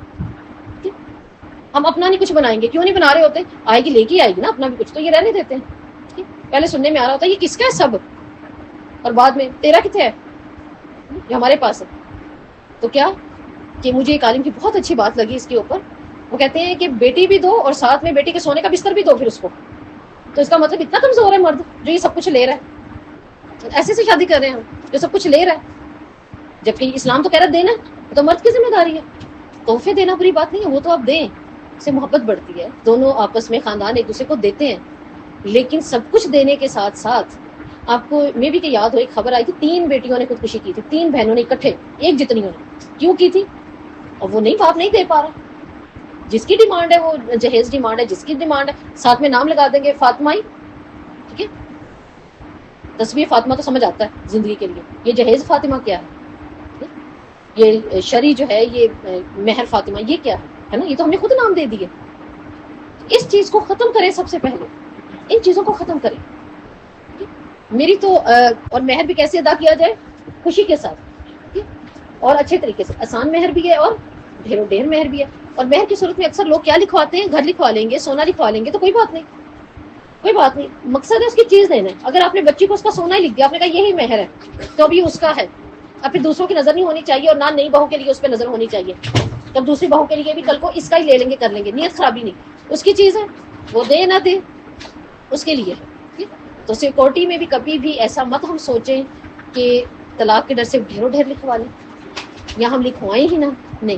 ہم اپنا نہیں کچھ بنائیں گے. کیوں نہیں بنا رہے ہوتے؟ آئے گی لے کے آئے گی نا اپنا بھی کچھ، تو یہ رہنے دیتے ہیں. پہلے سننے میں آ رہا ہوتا ہے یہ کس کا ہے سب، اور بعد میں تیرا کتنے ہے جو ہمارے پاس ہے. تو کیا کہ مجھے ایک عالم کی بہت اچھی بات لگی اس کے اوپر. وہ کہتے ہیں کہ بیٹی بھی دو اور ساتھ میں بیٹی کے سونے کا بستر بھی دو پھر اس کو. تو اس کا مطلب اتنا کمزور ہے مرد جو یہ سب کچھ لے رہا ہے. ایسے سے شادی کر رہے ہیں ہم جو سب کچھ لے رہا ہے، جبکہ اسلام تو کہہ رہا دینا ہے، تو مرد کی ذمہ داری ہے. تحفے دینا بری بات نہیں ہے، وہ تو آپ دیں، اس سے محبت بڑھتی ہے. دونوں آپس میں خاندان ایک دوسرے کو دیتے ہیں. لیکن سب کچھ دینے کے ساتھ ساتھ آپ کو میں بھی کہ یاد ہو ایک خبر آئی تھی 3 بیٹیوں نے خودکشی کی تھی. 3 بہنوں نے اکٹھے ایک جتنیوں نے. کیوں کی تھی؟ اور وہ نہیں، باپ نہیں دے پا رہا. جس کی ڈیمانڈ ہے وہ جہیز ڈیمانڈ ہے، جس کی ڈیمانڈ ہے ساتھ میں نام لگا دیں گے فاطمہ ہی. ٹھیک ہے. تصویر فاطمہ تو سمجھ آتا ہے زندگی کے لیے. یہ جہیز فاطمہ کیا ہے؟ یہ شری جو ہے یہ مہر فاطمہ یہ کیا ہے نا؟ یہ تو ہم نے خود نام دے دیے. اس چیز کو ختم کریں. سب سے پہلے ان چیزوں کو ختم کریں. میری تو اور مہر بھی کیسے ادا کیا جائے؟ خوشی کے ساتھ اور اچھے طریقے سے. آسان مہر بھی ہے اور ڈھیروں ڈھیر مہر بھی ہے. اور مہر کی صورت میں اکثر لوگ کیا لکھواتے ہیں؟ گھر لکھوا لیں گے، سونا لکھوا لیں گے، تو کوئی بات نہیں، کوئی بات نہیں. مقصد ہے اس کی چیز دینا ہے. اگر آپ نے بچی کو اس کا سونا ہی لکھ دیا، آپ نے کہا یہی مہر ہے، تو اب یہ اس کا ہے. اب پھر دوسروں کی نظر نہیں ہونی چاہیے اور نہ نئی بہو کے لیے اس پہ نظر ہونی چاہیے. تب دوسری بہو کے لیے بھی کل کو اس کا ہی لے لیں گے، کر لیں گے. نیت خرابی نہیں. اس کی چیز ہے، وہ دے نہ دے اس کے لیے. تو سیکورٹی میں بھی کبھی بھی ایسا مت ہم سوچیں کہ طلاق کے ڈر سے ڈھیروں ڈھیر لکھوا لیں یا ہم لکھوائیں ہی نہ. نہیں،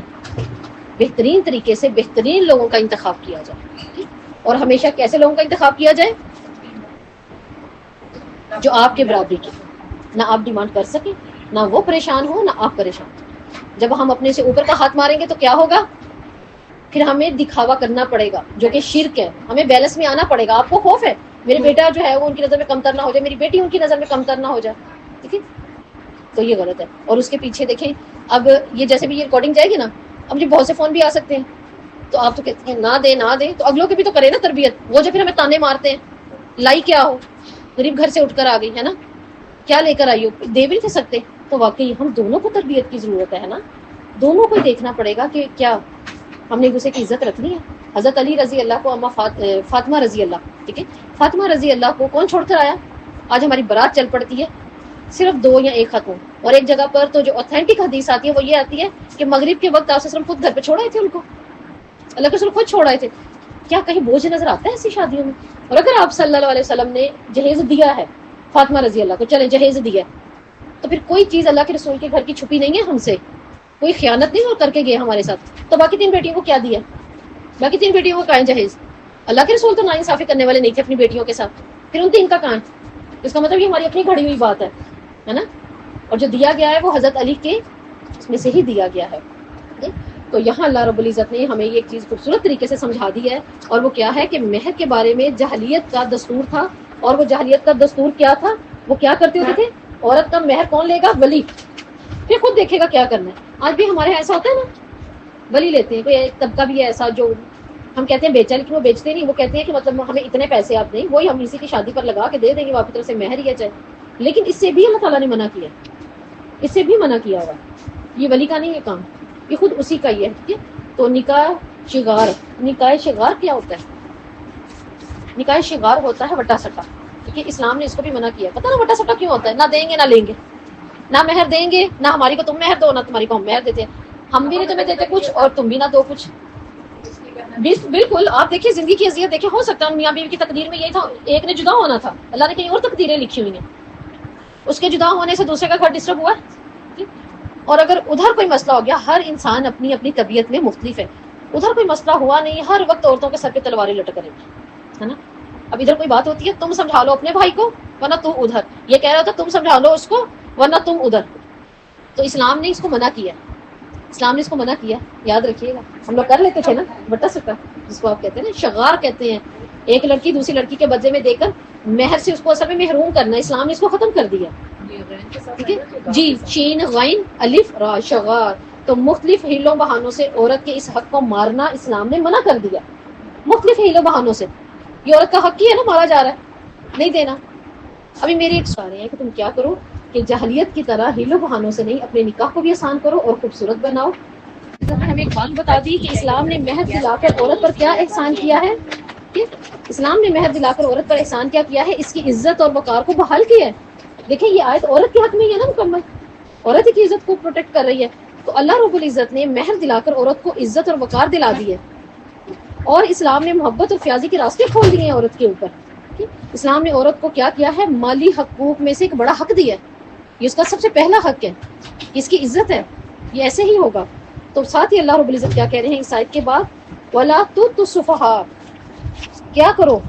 بہترین طریقے سے بہترین لوگوں کا انتخاب کیا جائے. اور ہمیشہ کیسے لوگوں کا انتخاب کیا جائے؟ جو آپ کے برابری کی، نہ آپ ڈیمانڈ کر سکیں، نہ وہ پریشان ہو، نہ آپ پریشان ہو. جب ہم اپنے سے اوپر کا ہاتھ ماریں گے تو کیا ہوگا؟ پھر ہمیں دکھاوا کرنا پڑے گا جو کہ شرک ہے. ہمیں بیلنس میں آنا پڑے گا. آپ کو خوف ہے میرے بیٹا جو ہے وہ ان کی نظر میں کمتر نہ ہو جائے، میری بیٹی ان کی نظر میں کمتر نہ ہو جائے، ٹھیک ہے؟ تو یہ غلط ہے. اور اس کے پیچھے دیکھیں، اب یہ جیسے بھی یہ ریکارڈنگ جائے گی نا، اب مجھے بہت سے فون بھی آ سکتے ہیں، تو آپ تو کہتے ہیں نہ دیں، تو اگلوں کے بھی تو کرے نا تربیت. وہ جو پھر ہمیں تانے مارتے ہیں، لائی کیا ہو، غریب گھر سے اٹھ کر آ گئی ہے نا، کیا لے کر آئی ہو، دے بھی نہیں سکتے. تو واقعی ہم دونوں کو تربیت کی ضرورت ہے نا، دونوں کو دیکھنا پڑے گا کہ کیا ہم نے ایک دوسرے کی عزت رکھنی ہے. حضرت علی رضی اللہ کو اما فاطمہ رضی اللہ، ٹھیک ہے، فاطمہ رضی اللہ کو کون چھوڑ کر آیا؟ آج ہماری بارات چل پڑتی ہے صرف 2 یا 1 خاتون، اور ایک جگہ پر تو جو اوتھینٹک حدیث آتی ہے وہ یہ آتی ہے کہ مغرب کے وقت آپ صلی اللہ علیہ وسلم خود گھر پہ چھوڑ آئے تھے ان کو، اللہ کے رسول خود چھوڑ آئے تھے. کیا کہیں بوجھ نظر آتا ہے ایسی شادیوں میں؟ اور اگر آپ صلی اللہ علیہ وسلم نے جہیز دیا ہے فاطمہ رضی اللہ کو، چلیں جہیز دیا ہے، تو پھر کوئی چیز اللہ کے رسول کے گھر کی چھپی نہیں ہے ہم سے، کوئی خیانت نہیں وہ کر کے گئے ہمارے ساتھ. تو باقی 3 بیٹیوں کو کیا دیا؟ باقی 3 بیٹیوں کو کہاں ہے جہیز؟ اللہ کے رسول تو ناانصافی کرنے والے نہیں تھے اپنی بیٹیوں کے ساتھ، پھر ان 3 کا کہاں ہے؟ اس کا مطلب یہ ہماری اپنی گھڑی ہوئی بات ہے نا. اور جو دیا گیا ہے وہ حضرت علی کے اس میں سے ہی دیا گیا ہے. تو یہاں اللہ رب العزت نے ہمیں یہ ایک چیز خوبصورت طریقے سے سمجھا دی ہے، اور وہ کیا ہے کہ مہر کے بارے میں جاہلیت کا دستور تھا. اور وہ جاہلیت کا دستور کیا تھا؟ وہ کیا کرتے ہوتے تھے؟ عورت کا مہر کون لے گا؟ ولی، پھر خود دیکھے گا کیا کرنا ہے. آج بھی ہمارے ایسا ہوتا ہے نا، ولی لیتے ہیں. کوئی ایک طبقہ بھی ہے ایسا جو ہم کہتے ہیں بیچا، لیکن وہ بیچتے نہیں، وہ کہتے ہیں کہ مطلب ہمیں اتنے پیسے آپ دیں، وہی ہم اسی کی شادی پر لگا کے دے دیں گے، وہ آپ کی طرف سے مہر ہی ہے چاہے. لیکن اس سے بھی اللہ تعالیٰ نے منع کیا، اس سے بھی منع کیا ہوا. یہ ولی کا نہیں ہے کام، یہ خود اسی کا ہی ہے. ٹھیک ہے. تو نکاح شغار کیا ہوتا ہے؟ نکاح شغار ہوتا ہے وٹا سٹا. ٹھیک ہے، اسلام نے اس کو بھی منع کیا. پتہ نا وٹا سٹا کیوں ہوتا ہے؟ نہ دیں گے نہ لیں گے، نہ مہر دیں گے، نہ ہماری کو تم مہر دو، نہ تمہاری کو ہم مہر دیتے ہیں. ہم بھی نہیں تمہیں دیتے کچھ اور تم بھی نہ دو کچھ. بالکل. آپ دیکھیے زندگی کی اذیت دیکھیں، ہو سکتا ہے میاں بیوی کی تقدیر میں یہی تھا، ایک نے جدا ہونا تھا، اللہ نے کہیں اور تقدیریں لکھی ہوئی ہیں، اس کے جدا ہونے سے دوسرے کا گھر ڈسٹرب ہوا. اور اگر ادھر کوئی مسئلہ ہو گیا، ہر انسان اپنی اپنی طبیعت میں مختلف ہے، ادھر کوئی مسئلہ ہوا نہیں، ہر وقت عورتوں کے سر پہ تلواریں لٹک رہی ہے نا. اب ادھر کوئی بات ہوتی ہے، تم سمجھا لو اپنے بھائی کو ورنہ تو ادھر، یہ کہہ رہا تھا تم سمجھا لو اس کو ورنہ تم ادھر. تو اسلام نے اس کو منع کیا، اسلام نے اس کو منع کیا. یاد رکھیے گا، ہم لوگ کر لیتے تھے نا بٹا سٹا، جس کو آپ کہتے ہیں نا شغار کہتے ہیں. ایک لڑکی دوسری لڑکی کے بدلے میں دے کر مہر سے اس کو اصل میں محروم کرنا، اسلام نے اس کو ختم کر دیا. ٹھیک ہے جی، شین غین الف را شغار. تو مختلف ہیلوں بہانوں سے عورت کے اس حق کو مارنا اسلام نے منع کر دیا. مختلف ہیلوں بہانوں سے، یہ عورت کا حق ہی ہے نا، مارا جا رہا ہے، نہیں دینا. ابھی میری ایک سوال ہے کہ تم کیا کرو کہ جاہلیت کی طرح ہیلوں بہانوں سے نہیں، اپنے نکاح کو بھی آسان کرو اور خوبصورت بناؤ. ہمیں ایک بات بتا دی کہ اسلام نے مہر دلا کر عورت پر کیا احسان کیا ہے. اسلام نے مہر دلا کر عورت پر احسان کیا ہے؟ اس کی عزت اور وقار کو بحال کیا ہے. دیکھیں یہ آیت عورت کے حق میں ہی ہے نا، مکمل عورت کی عزت کو پروٹیکٹ کر رہی ہے. تو اللہ رب العزت نے مہر دلا کر عورت کو عزت اور وقار دلا دی ہے، اور اسلام نے محبت اور فیاضی کے راستے کھول دیے ہیں عورت کے اوپر. اسلام نے عورت کو کیا کیا ہے؟ مالی حقوق میں سے ایک بڑا حق دیا ہے، یہ اس کا سب سے پہلا حق ہے، اس کی عزت ہے، یہ ایسے ہی ہوگا. تو ساتھ ہی اللہ رب العزت کیا کہہ رہے ہیں اس آیت کے بعد؟ وَلَا تُؤْتُوا السُّفَهَاءَ، کیا کرو؟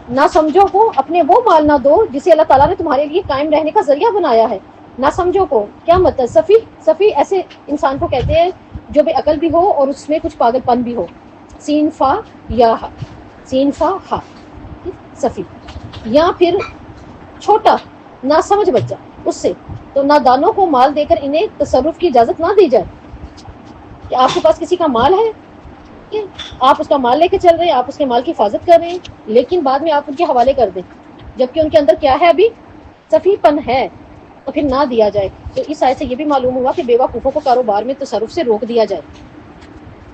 نہ سمجھو کو اپنے وہ مال نہ دو جسے اللہ تعالیٰ نے تمہارے لیے قائم رہنے کا ذریعہ بنایا ہے. نہ سمجھو کو کیا مطلب؟ سفی ایسے انسان کو کہتے ہیں جو بے عقل بھی ہو اور اس میں کچھ پاگل پن بھی ہو. سین فا یا ہا، سین فا ہا، سفی. یا پھر چھوٹا نہ سمجھ بچہ، اس سے تو نادانوں کو مال دے کر انہیں تصرف کی اجازت نہ دی جائے. کہ آپ کے پاس کسی کا مال ہے، آپ اس کا مال لے کے چل رہے ہیں، آپ اس کے مال کی حفاظت کر رہے ہیں، لیکن بعد میں آپ ان کے حوالے کر دیں، جبکہ ان کے اندر کیا ہے؟ ابھی سفی پن ہے، تو پھر نہ دیا جائے. تو اس آیت سے یہ بھی معلوم ہوا کہ بیوقوفوں کو کاروبار میں تصرف سے روک دیا جائے.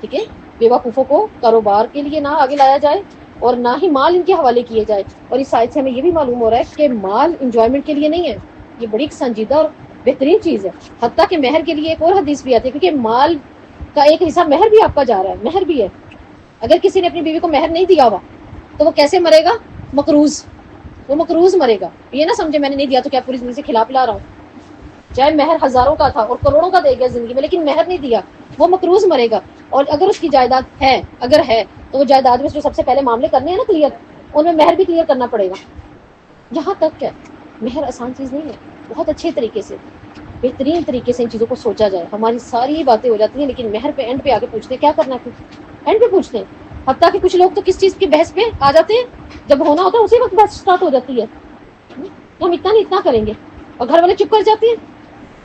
ٹھیک ہے، بیوقوفوں کو کاروبار کے لیے نہ آگے لایا جائے اور نہ ہی مال ان کے حوالے کیے جائے. اور اس آیت سے ہمیں یہ بھی معلوم ہو رہا ہے کہ مال انجوائمنٹ کے لیے نہیں ہے، یہ بڑی سنجیدہ اور بہترین چیز ہے. حتیٰ کہ مہر کے لیے ایک اور حدیث بھی آتی ہے، کیونکہ مال کا ایک حصہ مہر بھی آپ کا جا رہا ہے، مہر بھی ہے. اگر کسی نے اپنی بیوی کو مہر نہیں دیا ہوا تو وہ کیسے مرے گا؟ مقروض، وہ مقروض مرے گا. یہ نہ سمجھے میں نے نہیں دیا تو کیا پوری زندگی سے کھلا پلا رہا ہوں. چاہے مہر ہزاروں کا تھا اور کروڑوں کا دے گیا زندگی میں، لیکن مہر نہیں دیا، وہ مقروض مرے گا. اور اگر اس کی جائیداد ہے، اگر ہے تو وہ جائیداد میں جو سب سے پہلے معاملے کرنے ہیں نا کلیئر، ان میں مہر بھی کلیئر کرنا پڑے گا. یہاں تک کہ مہر آسان چیز نہیں ہے، بہت اچھے طریقے سے بہترین طریقے سے ان چیزوں کو سوچا جائے. ہماری ساری باتیں ہو جاتی ہیں لیکن مہر پہ اینڈ پہ آ کے پوچھتے ہیں کیا کرنا ہے، اینڈ پہ پوچھتے ہیں. حتیٰ کہ کچھ لوگ تو کس چیز کی بحث پہ آ جاتے ہیں، جب ہونا ہوتا ہے اسی وقت بحث اسٹارٹ ہو جاتی ہے، ہم اتنا نہیں اتنا کریں گے، اور گھر والے چپ کر جاتے ہیں،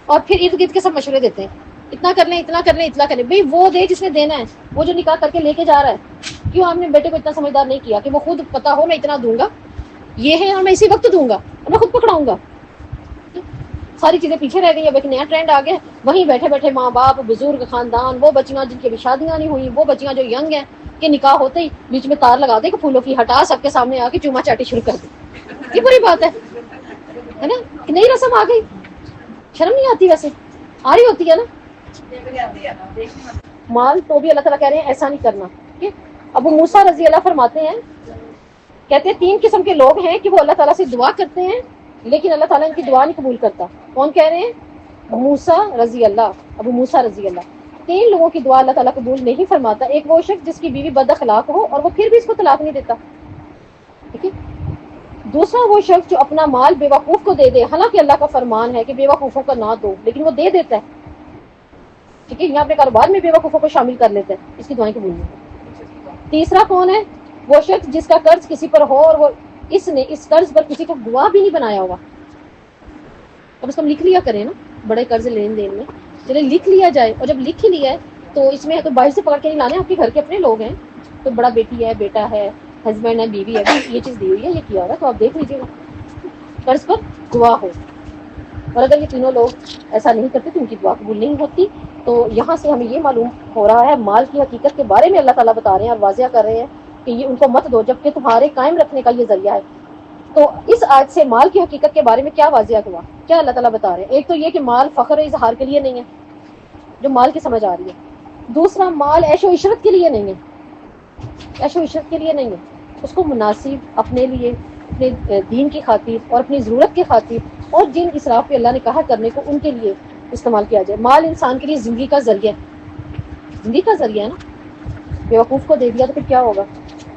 اور پھر ارد گرد کے سب مشورے دیتے ہیں اتنا کر لیں اتنا کر لیں اتنا کر لیں. بھائی وہ دے جس نے دینا ہے، وہ جو نکاح کر کے لے کے جا رہا ہے، کیوں آپ نے بیٹے کو اتنا سمجھدار نہیں کیا کہ وہ خود پتا ہو میں اتنا دوں گا، یہ ہے اور میں اسی وقت دوں گا اور میں خود پکڑاؤں گا. ساری چیزیں پیچھے رہ گئی. اب ایک نیا ٹرینڈ آ گیا، وہیں بیٹھے بیٹھے ماں باپ، بزرگ، خاندان، وہ بچیاں جن کی ابھی شادیاں نہیں ہوئی، وہ بچیاں جو ینگ ہیں کہ نکاح ہوتے ہی بیچ میں تار لگا دے کہ پھولوں کی ہٹا سب کے سامنے آ کے چوما چاٹی شروع کر دے. یہ بری بات ہے نا، کہ نئی رسم آ گئی. شرم نہیں آتی؟ ویسے آ رہی ہوتی ہے نا. مال تو بھی اللہ تعالیٰ کہہ رہے ہیں ایسا نہیں کرنا. ابو موسیٰ رضی اللہ فرماتے ہیں، کہتے ہیں 3 قسم کے لوگ ہیں کہ وہ اللہ تعالیٰ سے دعا کرتے ہیں لیکن اللہ تعالیٰ ان کی دعا نہیں قبول کرتا. کون کہہ رہے ہیں؟ موسیٰ رضی اللہ، ابو موسیٰ رضی اللہ. 3 لوگوں کی دعا اللہ تعالیٰ قبول نہیں فرماتا. ایک وہ شخص جس کی بیوی بد اخلاق ہو اور وہ پھر بھی اس کو طلاق نہیں دیتا. ٹھیک ہے. دوسرا وہ شخص جو اپنا مال بے وقوف کو دے دے، حالانکہ اللہ کا فرمان ہے کہ بے وقوفوں کا نہ دو، لیکن وہ دے دیتا ہے. ٹھیک ہے، یہاں اپنے کاروبار میں بے وقوفوں کو شامل کر لیتا ہے، اس کی دعائیں قبول نہیں. تیسرا کون ہے؟ وہ شخص جس کا قرض کسی پر ہو اور وہ اس نے اس قرض پر کسی کو گواہ بھی نہیں بنایا ہوا. اب اس کو ہم لکھ لیا کریں نا، بڑے قرض لین دین میں چلے لکھ لیا جائے، اور جب لکھ ہی لیا ہے تو اس میں تو باہر سے پکڑ کے نہیں لانے، آپ کے گھر کے اپنے لوگ ہیں، تو بڑا بیٹی ہے، بیٹا ہے، ہسبینڈ ہے، بیوی ہے، یہ چیز دی ہوئی ہے، یہ کیا ہو رہا ہے، تو آپ دیکھ لیجیے گا، قرض پر گواہ ہو. اور اگر یہ تینوں لوگ ایسا نہیں کرتے تو ان کی دعا قبول نہیں ہوتی. تو یہاں سے ہمیں یہ معلوم ہو رہا ہے مال کی حقیقت کے بارے میں اللہ تعالیٰ بتا رہے ہیں اور واضح کر رہے ہیں کہ یہ ان کو مت دو جبکہ تمہارے قائم رکھنے کا یہ ذریعہ ہے. تو اس آیت سے مال کی حقیقت کے بارے میں کیا واضح ہوا، کیا اللہ تعالیٰ بتا رہے ہیں؟ ایک تو یہ کہ مال فخر و اظہار کے لیے نہیں ہے، جو مال کی سمجھ آ رہی ہے. دوسرا، مال عیش و عشرت کے لیے نہیں ہے، عیش و عشرت کے لیے نہیں ہے. اس کو مناسب اپنے لیے، اپنے دین کی خاطر اور اپنی ضرورت کی خاطر اور جن اسراف پہ اللہ نے کہا کرنے کو ان کے لیے استعمال کیا جائے. مال انسان کے لیے زندگی کا ذریعہ ہے، زندگی کا ذریعہ ہے نا. بیوقوف کو دے دیا تو پھر کیا ہوگا؟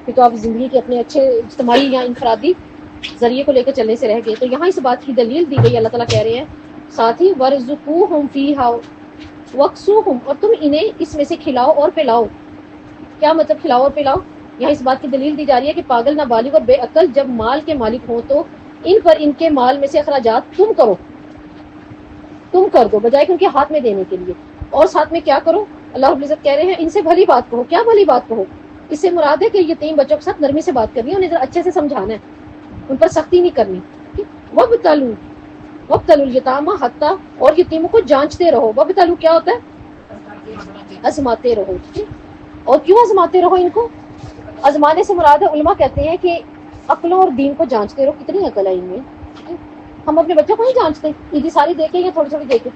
پھر تو آپ زندگی کے اپنے اچھے اجتماعی یا انفرادی ذریعے کو لے کر چلنے سے رہ گئے. تو یہاں اس بات کی دلیل دی گئی، اللہ تعالیٰ کہہ رہے ہیں ساتھ ہی وَارْزُقُوهُمْ فِيهَا وَاكْسُوهُمْ، اور تم انہیں اس میں سے کھلاؤ اور پلاؤ. کیا مطلب کھلاؤ اور پلاؤ؟ یہاں اس بات کی دلیل دی جا رہی ہے کہ پاگل، نابالغ اور بے عقل جب مال کے مالک ہوں تو ان پر ان کے مال میں سے اخراجات تم کرو، تم کر دو بجائے کہ ان کے ہاتھ میں دینے کے لیے. اور ساتھ میں کیا کرو؟ اللہ رب العزت کہہ رہے ہیں ان سے بھلی بات کہو. کیا بھلی بات کہو؟ اس سے مراد ہے کہ یتیم بچوں کے ساتھ نرمی سے بات کرنی ہے، انہیں ذرا اچھے سے سمجھانا ہے، ان پر سختی نہیں کرنی. وَابْتَلُوا الْيَتَامَىٰ حَتَّىٰ، اور یتیموں کو جانچتے رہو. وَابْتَلُوا کیا ہوتا ہے؟ آزماتے رہو. اور کیوں آزماتے رہو ان کو؟ آزمانے سے مراد ہے، علماء کہتے ہیں کہ عقلوں اور دین کو جانچتے رہو، کتنی عقل ہے ان میں. ہم اپنے بچوں کو نہیں جانچتے، عیدی ساری دیکھیں یا تھوڑی تھوڑی دیکھیں،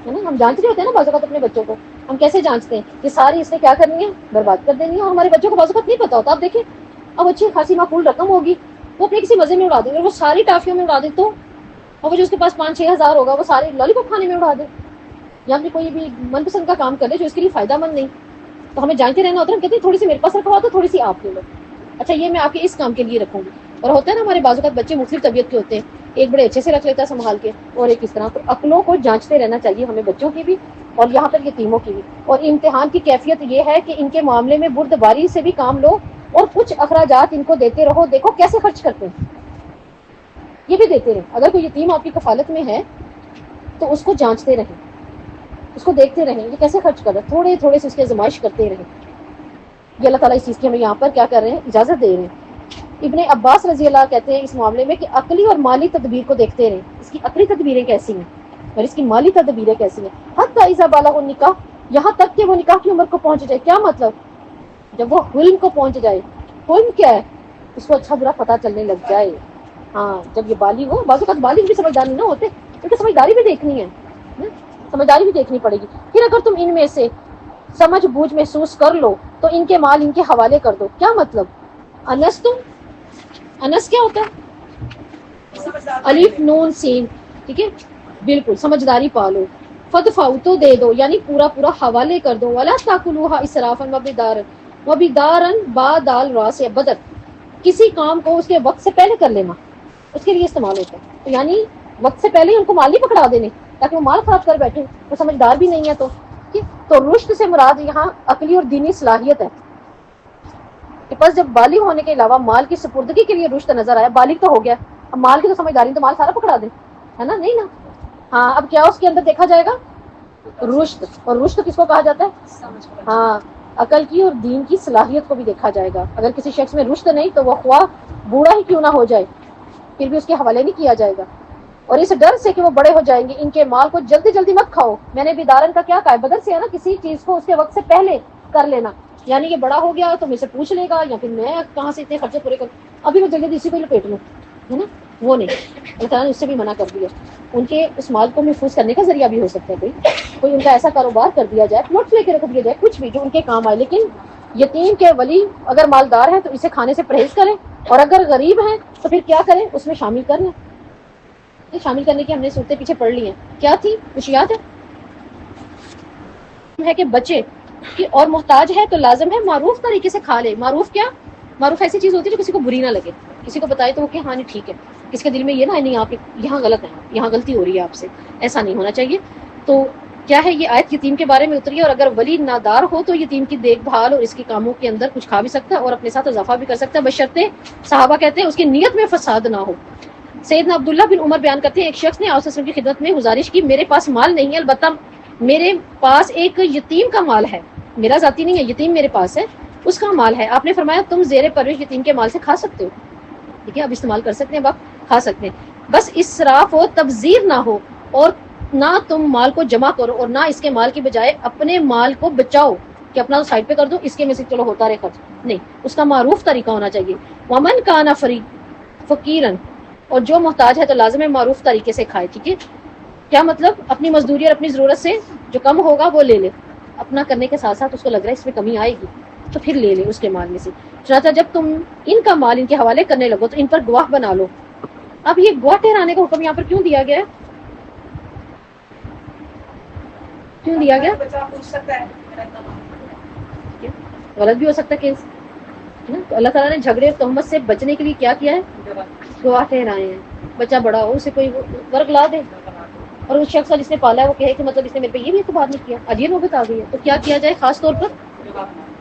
ہے نا. ہم جانچ رہے ہوتے ہیں نا بعض اوقات اپنے بچوں کو. ہم کیسے جانچتے ہیں کہ ساری اس نے کیا کرنی ہے؟ برباد کر دینی ہے. اور ہمارے بچوں کو بعض اوقات نہیں پتا ہوتا. آپ دیکھیں، اب اچھی خاصی معقول رقم ہوگی، وہ اپنے کسی مزے میں اڑا دیں گے، وہ ساری ٹافیوں میں اڑا دیں تو، اور وہ جو اس کے پاس 5-6 ہزار ہوگا وہ سارے لالی پاپ کھانے میں اڑا دے، یا اپنے کوئی بھی من پسند کا کام کر لے جو اس کے لیے فائدہ مند نہیں. تو ہمیں جانتے رہنا ہوتا ہے. ہم کہتے ہیں تھوڑی سی میرے پاس رکھوا دو، تھوڑی سی آپ لے لو. اچھا یہ میں آپ کے اس کام کے لیے رکھوں گی. اور ہوتا ہے نا ہمارے بعض اوقات بچے مختلف طبیعت کے ہوتے ہیں، ایک بڑے اچھے سے رکھ لیتا ہے سنبھال کے اور ایک اس طرح. تو عقلوں کو جانچتے رہنا چاہیے ہمیں، بچوں کی بھی اور یہاں پر یتیموں کی بھی. اور امتحان کی کیفیت یہ ہے کہ ان کے معاملے میں بردباری سے بھی کام لو اور کچھ اخراجات ان کو دیتے رہو. دیکھو کیسے خرچ کرتے ہیں، یہ بھی دیتے رہیں. اگر کوئی یتیم آپ کی کفالت میں ہے تو اس کو جانچتے رہیں، اس کو دیکھتے رہیں یہ کیسے خرچ کر رہا ہے، تھوڑے تھوڑے سے اس کی آزمائش کرتے رہیں. یہ اللہ تعالیٰ اس چیز کی ہمیں یہاں پر کیا کر رہے ہیں؟ اجازت دے رہے ہیں. ابن عباس رضی اللہ کہتے ہیں اس معاملے میں کہ عقلی اور مالی تدبیر کو دیکھتے رہیں، اس کی عقلی تدبیریں کیسی ہیں اور اس کی مالی تدبیریں کیسی ہیں. حتی اذا بالغ النکاح، یہاں تک کہ وہ نکاح کی عمر کو پہنچ جائے. کیا مطلب؟ جب وہ حلم کو پہنچ جائے. حلم کیا ہے؟ اس کو اچھا برا پتہ چلنے لگ جائے. ہاں جب یہ بالغ ہو، بعض اوقات بالغ بھی سمجھدار نہیں ہوتے، کیونکہ سمجھداری بھی دیکھنی ہے، سمجھداری بھی دیکھنی پڑے گی. پھر اگر تم ان میں سے سمجھ بوجھ محسوس کر لو تو ان کے مال ان کے حوالے کر دو. کیا مطلب؟ انس کیا ہوتا ہے؟ الف نون سین. ٹھیک ہے، بالکل سمجھداری پالو. فدفعوا تو دے دو، یعنی پورا پورا حوالے کر دو. ولا تاکلوها اسرافا وبدارا بعد راس بدر، کسی کام کو اس کے وقت سے پہلے کر لینا اس کے لیے استعمال ہوتا ہے. تو یعنی وقت سے پہلے ان کو مال نہیں پکڑا دینے تاکہ وہ مال خراب کر بیٹھے، وہ سمجھدار بھی نہیں ہے. تو رشد سے مراد یہاں عقلی اور دینی صلاحیت ہے. بس جب بالغ ہونے کے علاوہ مال کی سپردگی کے لیے رشد نظر آیا، بالغ تو ہو گیا، اب مال کی تو سمجھداری، تو مال سارا پکڑا دیں، ہے نا، نہیں نا، ہاں اب کیا اس کے اندر دیکھا جائے گا؟ رشد. اور رشد کس کو کہا جاتا ہے؟ ہاں، عقل کی اور دین کی صلاحیت کو بھی دیکھا جائے گا. اگر کسی شخص میں رشد نہیں تو وہ خواہ بوڑھا ہی کیوں نہ ہو جائے پھر بھی اس کے حوالے نہیں کیا جائے گا. اور اس ڈر سے کہ وہ بڑے ہو جائیں گے، ان کے مال کو جلدی جلدی مت کھاؤ. میں نے بیدارن کا کیا کہا ہے؟ بدل سے ہے نا، کسی چیز کو اس کے وقت سے پہلے کر لینا، یعنی یہ بڑا ہو گیا تو مجھ سے پوچھ لے گا، یا پھر میں کہاں سے اتنے خرچے پورے کروں، ابھی میں جلدی اسی کو لپیٹ لوں، ہے نا، وہ نہیں. اللہ تعالیٰ نے اس سے بھی منع کر دیا. ان کے اس مال کو محفوظ کرنے کا ذریعہ بھی ہو سکتا ہے کوئی ان کا ایسا کاروبار کر دیا جائے، پلاٹ لے کے رکھ دیا جائے، کچھ بھی جو ان کے کام آئے. لیکن یتیم کے ولی اگر مالدار ہیں تو اسے کھانے سے پرہیز کریں، اور اگر غریب ہیں تو پھر کیا کریں؟ اس میں شامل کر لیں. شامل کرنے کی ہم نے صورتیں پیچھے پڑھ لی ہیں. کیا تھی؟ کچھ یاد ہے کہ بچے کی اور محتاج ہے تو لازم ہے معروف طریقے سے کھا لے. معروف کیا؟ معروف ایسی چیز ہوتی ہے جو کسی کو بری نہ لگے، کسی کو بتائے تو وہ کہ ہاں نہیں ٹھیک ہے، کسی کے دل میں یہ نہ ہے نہیں آپ یہاں غلط ہے، یہاں غلطی ہو رہی ہے آپ سے، ایسا نہیں ہونا چاہیے. تو کیا ہے، یہ آیت یتیم کے بارے میں اتری ہے، اور اگر ولی نادار ہو تو یتیم کی دیکھ بھال اور اس کے کاموں کے اندر کچھ کھا بھی سکتا ہے اور اپنے ساتھ اضافہ بھی کر سکتا ہے، بشرطے صحابہ کہتے ہیں اس کی نیت میں فساد نہ ہو. سیدنا عبداللہ بن عمر بیان کرتے ہیں ایک شخص نے آپ صلی اللہ علیہ وسلم کی خدمت میں گزارش کی، میرے پاس مال نہیں ہے، البتہ میرے پاس ایک یتیم کا مال ہے، میرا ذاتی نہیں ہے، یتیم میرے پاس ہے، اس کا مال ہے. آپ نے فرمایا تم زیر پرورش یتیم کے مال سے کھا سکتے ہو، ٹھیک ہے، اب استعمال کر سکتے ہیں، وقت کھا سکتے ہیں، بس اسراف و تبذیر نہ ہو، اور نہ تم مال کو جمع کرو اور نہ اس کے مال کی بجائے اپنے مال کو بچاؤ کہ اپنا تو سائڈ پہ کر دو، اس کے میں سے چلو ہوتا رہے خرچ، نہیں، اس کا معروف طریقہ ہونا چاہیے. ومن کان فقیرن، اور جو محتاج ہے تو لازم ہے معروف طریقے سے کھائے. ٹھیک ہے، کیا مطلب؟ اپنی مزدوری اور اپنی ضرورت سے جو کم ہوگا وہ لے لے، اپنا کرنے کے ساتھ ساتھ اس کو لگ رہا ہے اس میں کمی آئے گی تو پھر لے لے اس کے مال میں سے. چنانچہ جب تم ان کا مال ان کے حوالے کرنے لگو تو ان پر گواہ بنا لو. اب یہ گواہ ٹھہرانے کا حکم یہاں پر کیوں دیا گیا ہے؟ کیوں دیا گیا؟ غلط بھی ہو سکتا ہے کیس، تو اللہ تعالیٰ نے جھگڑے اور تہمت سے بچنے کے لیے کیا کیا ہے؟ گواہ ٹھہرائے ہیں. بچہ بڑا ہو، اسے کوئی ورگ لا دے اور اس شخص جس نے پالا ہے وہ کہے کہ مطلب اس نے میرے پہ یہ بھی اعتبار نہیں کیا، اب یہ نوبت آ گئی ہے، تو کیا کیا جائے؟ خاص طور پر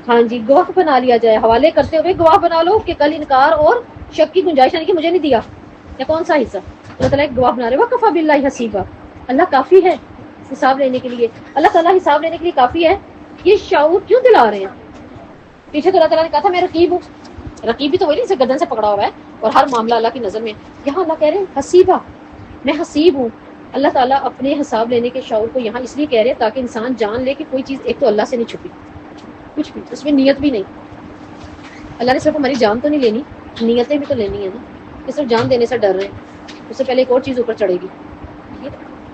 ہاں جی، گواہ بنا لیا جائے. حوالے کرتے ہوئے گواہ بنا لو کہ کل انکار اور شک کی گنجائش نہیں کہ مجھے نہیں دیا یا کون سا حصہ. اللہ تعالیٰ ایک گواہ بنا رہے وَكَفَى بِاللَّهِ حَسِيبًا، اللہ کافی ہے حساب لینے کے لیے. اللہ تعالیٰ حساب لینے کے لیے کافی ہے. یہ شعور کیوں دلا رہے ہیں؟ پیچھے تو اللہ تعالیٰ نے کہا تھا میں رقیب ہوں، رقیب بھی تو وہی نہیں سے گردن سے پکڑا ہوا ہے اور ہر معاملہ اللہ کی نظر میں. یہاں اللہ کہہ رہے ہیں حسیبہ، میں حسیب ہوں. اللہ تعالیٰ اپنے حساب لینے کے شعور کو یہاں اس لیے کہہ رہے ہیں تاکہ انسان جان لے کہ کوئی چیز ایک تو اللہ سے نہیں چھپی، کچھ بھی اس میں نیت بھی نہیں. اللہ نے صرف ہماری جان تو نہیں لینی، نیتیں بھی تو لینی ہے نا. کہ صرف جان دینے سے ڈر رہے ہیں، اس سے پہلے ایک اور چیز اوپر چڑھے گی،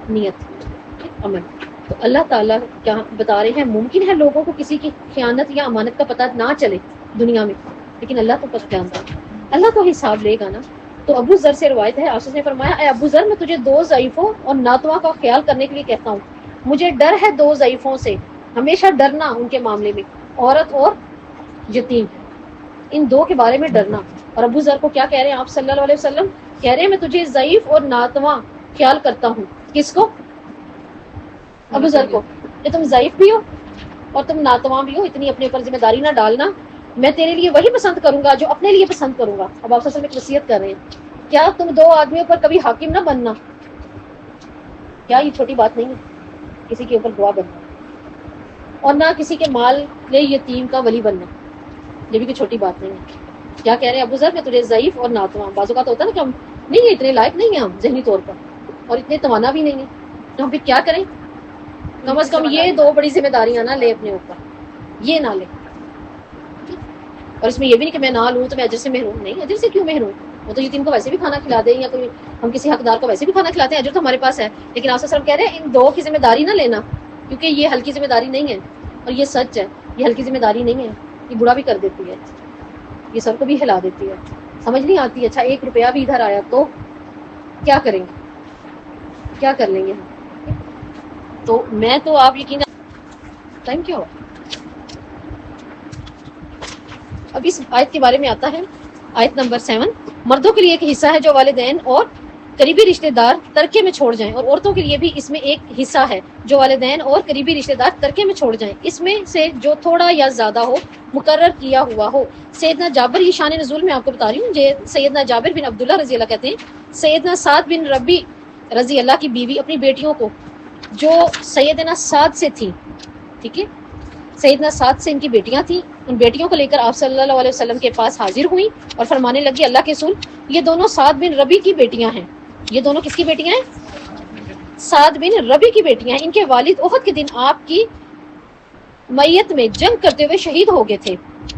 نیت، عمل. تو اللہ تعالیٰ کیا بتا رہے ہیں، ممکن ہے لوگوں کو کسی کی خیانت یا امانت کا پتہ نہ چلے دنیا میں، لیکن اللہ تو پتہ جانتا ہے، اللہ تو حساب لے گا نا. تو ابو ذر سے روایت ہے، آصف نے فرمایا اے ابو ذر، میں تجھے دو ضعیفوں اور ناتواں کا خیال کرنے کے لیے کہتا ہوں. مجھے ڈر ہے دو ضعیفوں سے، ہمیشہ ڈرنا ان کے معاملے میں، عورت اور یتیم، ان دو کے بارے میں ڈرنا. اور ابو ذر کو کیا کہہ رہے ہیں آپ صلی اللہ علیہ وسلم؟ کہہ رہے ہیں میں تجھے ضعیف اور ناتواں خیال کرتا ہوں. کس کو؟ ابو ذر کو، کہ تم ضعیف بھی ہو اور تم ناتواں بھی ہو، اتنی اپنے اوپر ذمہ داری نہ ڈالنا. میں تیرے لیے وہی پسند کروں گا جو اپنے لیے پسند کروں گا. اب آپ صلی اللہ علیہ وسلم ایک وصیت کر رہے ہیں، کیا تم دو آدمیوں پر کبھی حاکم نہ بننا. کیا یہ چھوٹی بات نہیں ہے کسی کے اوپر گواہ بننا، اور نہ کسی کے مال لے یتیم کا ولی بننا، یہ بھی کوئی چھوٹی بات نہیں ہے. کیا کہہ رہے ہیں ابو ذر؟ میں تجھے ضعیف اور ناتواں، بعض اوقات ہوتا ہے نا کہ ہم نہیں ہیں، اتنے لائق نہیں ہیں ہم ذہنی طور پر، اور اتنے توانا بھی نہیں ہیں، تو ہم پھر کیا کریں؟ کم از کم یہ دو بڑی ذمہ داریاں نہ لے اپنے اوپر، یہ نہ لے. اور اس میں یہ بھی نہیں کہ میں نہ لوں تو میں اجر سے محروم. نہیں، اجر سے کیوں محروم؟ وہ تو یتیم کو ویسے بھی کھانا کھلا دیں، یا کوئی ہم کسی حقدار کو ویسے بھی کھانا کھلاتے ہیں، اجر تو ہمارے پاس ہے. لیکن آپ صرف کہہ رہے ہیں ان دو کی ذمہ داری نہ لینا، کیونکہ یہ ہلکی ذمہ داری نہیں ہے. اور یہ سچ ہے، یہ ہلکی ذمہ داری نہیں ہے، یہ بڑا بھی کر دیتی ہے، یہ سب کو بھی ہلا دیتی ہے. سمجھ نہیں آتی. اچھا ایک روپیہ بھی ادھر آیا تو کیا کریں گے؟ کیا کر لیں گے؟ تو میں تو آپ یقین ٹائم کیا ہوا. اب اس آیت کے بارے میں آتا ہے آیت نمبر 7. مردوں کے لیے ایک حصہ ہے جو والدین اور قریبی رشتہ دار ترکے میں چھوڑ جائیں، اور عورتوں کے لیے بھی اس میں ایک حصہ ہے جو والدین اور قریبی رشتہ دار ترکے میں چھوڑ جائیں، اس میں سے جو تھوڑا یا زیادہ ہو، مقرر کیا ہوا ہو۔ سیدنا جابر، یہ شان نزول میں آپ کو بتا رہی ہوں، یہ سیدنا جابر بن عبداللہ رضی اللہ کہتے ہیں سیدنا سعد بن ربی رضی اللہ کی بیوی اپنی بیٹیوں کو جو سیدنا سعد سے تھی، ٹھیک ہے، سیدنا سعد سے ان کی بیٹیاں تھیں، ان بیٹیوں کو لے کر آپ صلی اللہ علیہ وسلم کے پاس حاضر ہوئیں اور فرمانے لگی اللہ کے رسول، یہ دونوں سعد بن ربی کی بیٹیاں ہیں۔ یہ دونوں کس کی بیٹیاں ہیں؟ سعد بن ربی کی بیٹیاں ہیں۔ ان کے والد احد کے دن آپ کی میت میں جنگ کرتے ہوئے شہید ہو گئے تھے۔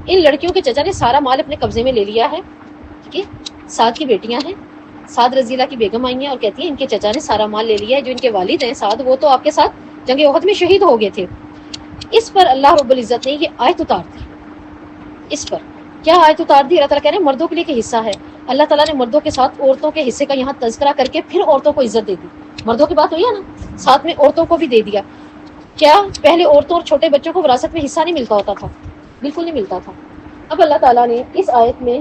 ان لڑکیوں کے چچا نے سارا مال اپنے قبضے میں لے لیا ہے، ٹھیک ہے، سعد کی بیٹیاں ہیں، سعد رضی اللہ کی بیگم آئی ہیں اور کہتی ہیں ان کے چچا نے سارا مال لے لیا ہے، جو ان کے والد ہیں سعد، وہ تو آپ کے ساتھ جنگ احد میں شہید ہو گئے تھے۔ اس پر اللہ رب العزت نے یہ آیت اتار دی۔ اس پر کیا آیت اتار دی؟ اللہ تعالیٰ کہہ رہے ہیں مردوں کے لیے کہ حصہ ہے۔ اللہ تعالیٰ نے مردوں کے ساتھ عورتوں کے حصے کا یہاں تذکرہ کر کے پھر عورتوں کو عزت دے دی۔ مردوں کی بات ہوئی ہے نا، ساتھ میں عورتوں کو بھی دے دیا۔ کیا پہلے عورتوں اور چھوٹے بچوں کو وراثت میں حصہ نہیں ملتا ہوتا تھا؟ بالکل نہیں ملتا تھا۔ اب اللہ تعالیٰ نے اس آیت میں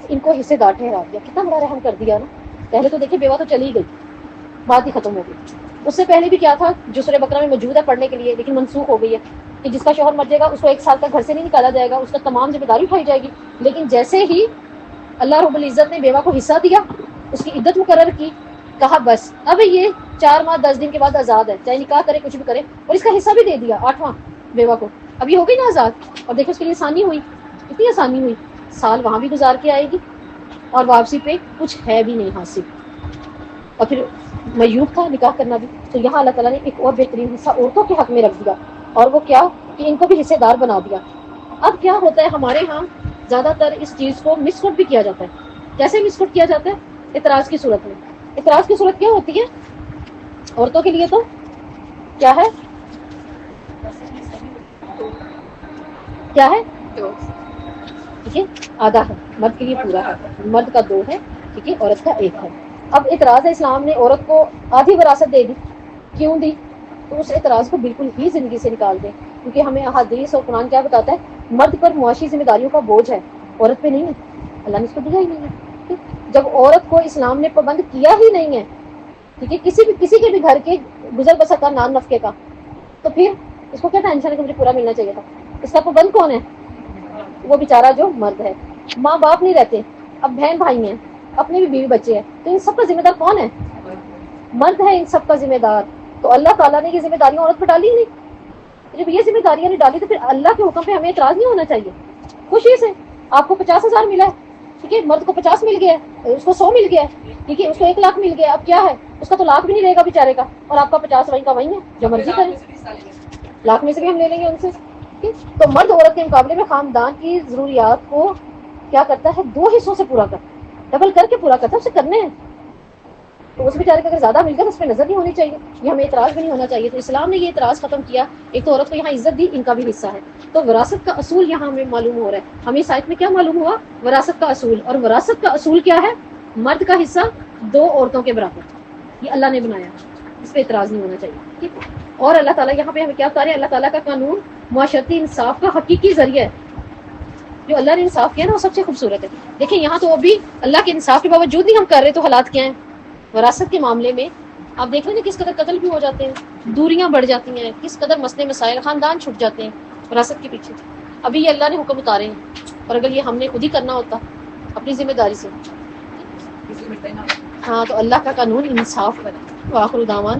ان کو حصے دار ٹھہرا دیا۔ کتنا بڑا رحم کر دیا نا۔ پہلے تو دیکھیں بیوہ تو چلی گئی، بات ہی ختم ہو گئی۔ اس سے پہلے بھی کیا تھا جو سورہ بقرہ میں موجود ہے پڑھنے کے لیے، لیکن منسوخ ہو گئی ہے، کہ جس کا شوہر مر جائے گا اس کو 1 سال تک گھر سے نہیں نکالا جائے گا، اس کا تمام ذمہ داری اٹھائی جائے گی۔ لیکن جیسے ہی اللہ رب العزت نے بیوہ کو حصہ دیا، اس کی عدت مقرر کی، کہا بس اب یہ 4 ماہ 10 دن کے بعد آزاد ہے، چاہے نکاح کرے کچھ بھی کرے، اور اس کا حصہ بھی دے دیا 8واں بیوہ کو۔ اب یہ ہو گئی نا آزاد، اور دیکھو اس کے لیے آسانی ہوئی، اتنی آسانی ہوئی، سال وہاں بھی گزار کے آئے گی اور واپسی پہ کچھ ہے بھی نہیں حاصل، اور پھر میوب تھا نکاح کرنا بھی۔ تو یہاں اللہ تعالیٰ نے ایک اور بہترین حصہ عورتوں کے حق میں رکھ دیا، اور وہ کیا کہ ان کو بھی حصے دار بنا دیا۔ اب کیا ہوتا ہے ہمارے ہاں زیادہ تر اس چیز کو مس کوٹ بھی کیا جاتا ہے۔ کیسے مس کوٹ کیا جاتا ہے؟ اعتراض کی صورت میں۔ اعتراض کی صورت کیا ہوتی ہے عورتوں کے لیے؟ تو کیا ہے؟ کیا ہے؟ ٹھیک ہے، آدھا ہے، مرد کے لیے پورا ہے، مرد کا 2 ہے، ٹھیک ہے، عورت کا 1 ہے۔ اب اعتراض ہے، اسلام نے عورت کو آدھی وراثت دے دی۔ کیوں دی؟ تو اس اعتراض کو بالکل ہی زندگی سے نکال دیں، کیونکہ ہمیں احادیث اور قرآن کیا بتاتا ہے؟ مرد پر معاشی ذمہ داریوں کا بوجھ ہے، عورت پہ نہیں ہے، اللہ نے اس کو دیا ہی نہیں ہے۔ جب عورت کو اسلام نے پابند کیا ہی نہیں ہے، ٹھیک ہے، کسی کے بھی گھر کے گزر بسر کا نان نفقے کا، تو پھر اس کو کیا ٹینشن ہے کہ مجھے پورا ملنا چاہیے تھا؟ اس کا پابند کون ہے؟ وہ بیچارہ جو مرد ہے۔ ماں باپ نہیں رہتے، اب بہن بھائی ہیں، اپنے بھی بیوی بچے ہیں، تو ان سب کا ذمہ دار کون ہے؟ مرد ہے ان سب کا ذمہ دار۔ تو اللہ تعالیٰ نے یہ ذمہ داریاں عورت پہ ڈالی نہیں۔ جب یہ ذمہ داریاں نہیں ڈالی تو پھر اللہ کے حکم پہ ہمیں اعتراض نہیں ہونا چاہیے۔ خوشی سے آپ کو 50,000 ملا ہے، ٹھیک ہے، مرد کو 50 مل گیا ہے، اس کو 100 مل گیا ہے، ٹھیک ہے، اس کو 1 لاکھ مل گیا، اب کیا ہے؟ اس کا تو لاکھ بھی نہیں رہے گا بیچارے کا، اور آپ کا 50 وہیں کا وہیں ہے، جو مرضی کریں، لاکھ میں سے بھی ہم لے لیں گے ان سے۔ تو مرد عورت کے مقابلے میں خاندان کی ضروریات کو کیا کرتا ہے؟ 2 حصوں سے پورا کرتا، ڈبل کر کے پورا کرتا ہے، اسے کرنے ہیں۔ تو اس بیچارے کو اگر زیادہ مل گیا تو اس پہ نظر نہیں ہونی چاہیے، یہ ہمیں اعتراض بھی نہیں ہونا چاہیے۔ تو اسلام نے یہ اعتراض ختم کیا، ایک تو عورت کو یہاں عزت دی، ان کا بھی حصہ ہے۔ تو وراثت کا اصول یہاں ہمیں معلوم ہو رہا ہے، ہمیں اس آیت میں کیا معلوم ہوا؟ وراثت کا اصول، اور وراثت کا اصول کیا ہے؟ مرد کا حصہ 2 عورتوں کے برابر، یہ اللہ نے بنایا، اس پہ اعتراض نہیں ہونا چاہیے، ٹھیک ہے۔ اور اللہ تعالیٰ یہاں پہ ہمیں کیا بتا رہے ہیں؟ اللہ تعالیٰ کا قانون معاشرتی انصاف کا حقیقی ذریعہ ہے۔ جو اللہ نے انصاف کیا نا وہ سب سے خوبصورت ہے۔ دیکھیں یہاں تو ابھی اللہ کے انصاف کے باوجود بھی ہم کر رہے، تو حالات کیا ہیں وراثت کے معاملے میں؟ آپ دیکھ لیں کس قدر قتل بھی ہو جاتے ہیں، دوریاں بڑھ جاتی ہیں، کس قدر مسئلے مسائل، خاندان چھٹ جاتے ہیں وراثت کے پیچھے۔ ابھی یہ اللہ نے حکم اتارے ہیں، اور اگر یہ ہم نے خود ہی کرنا ہوتا اپنی ذمہ داری سے، ہاں، تو اللہ کا قانون انصاف پر ہے۔ وآخر دعوانا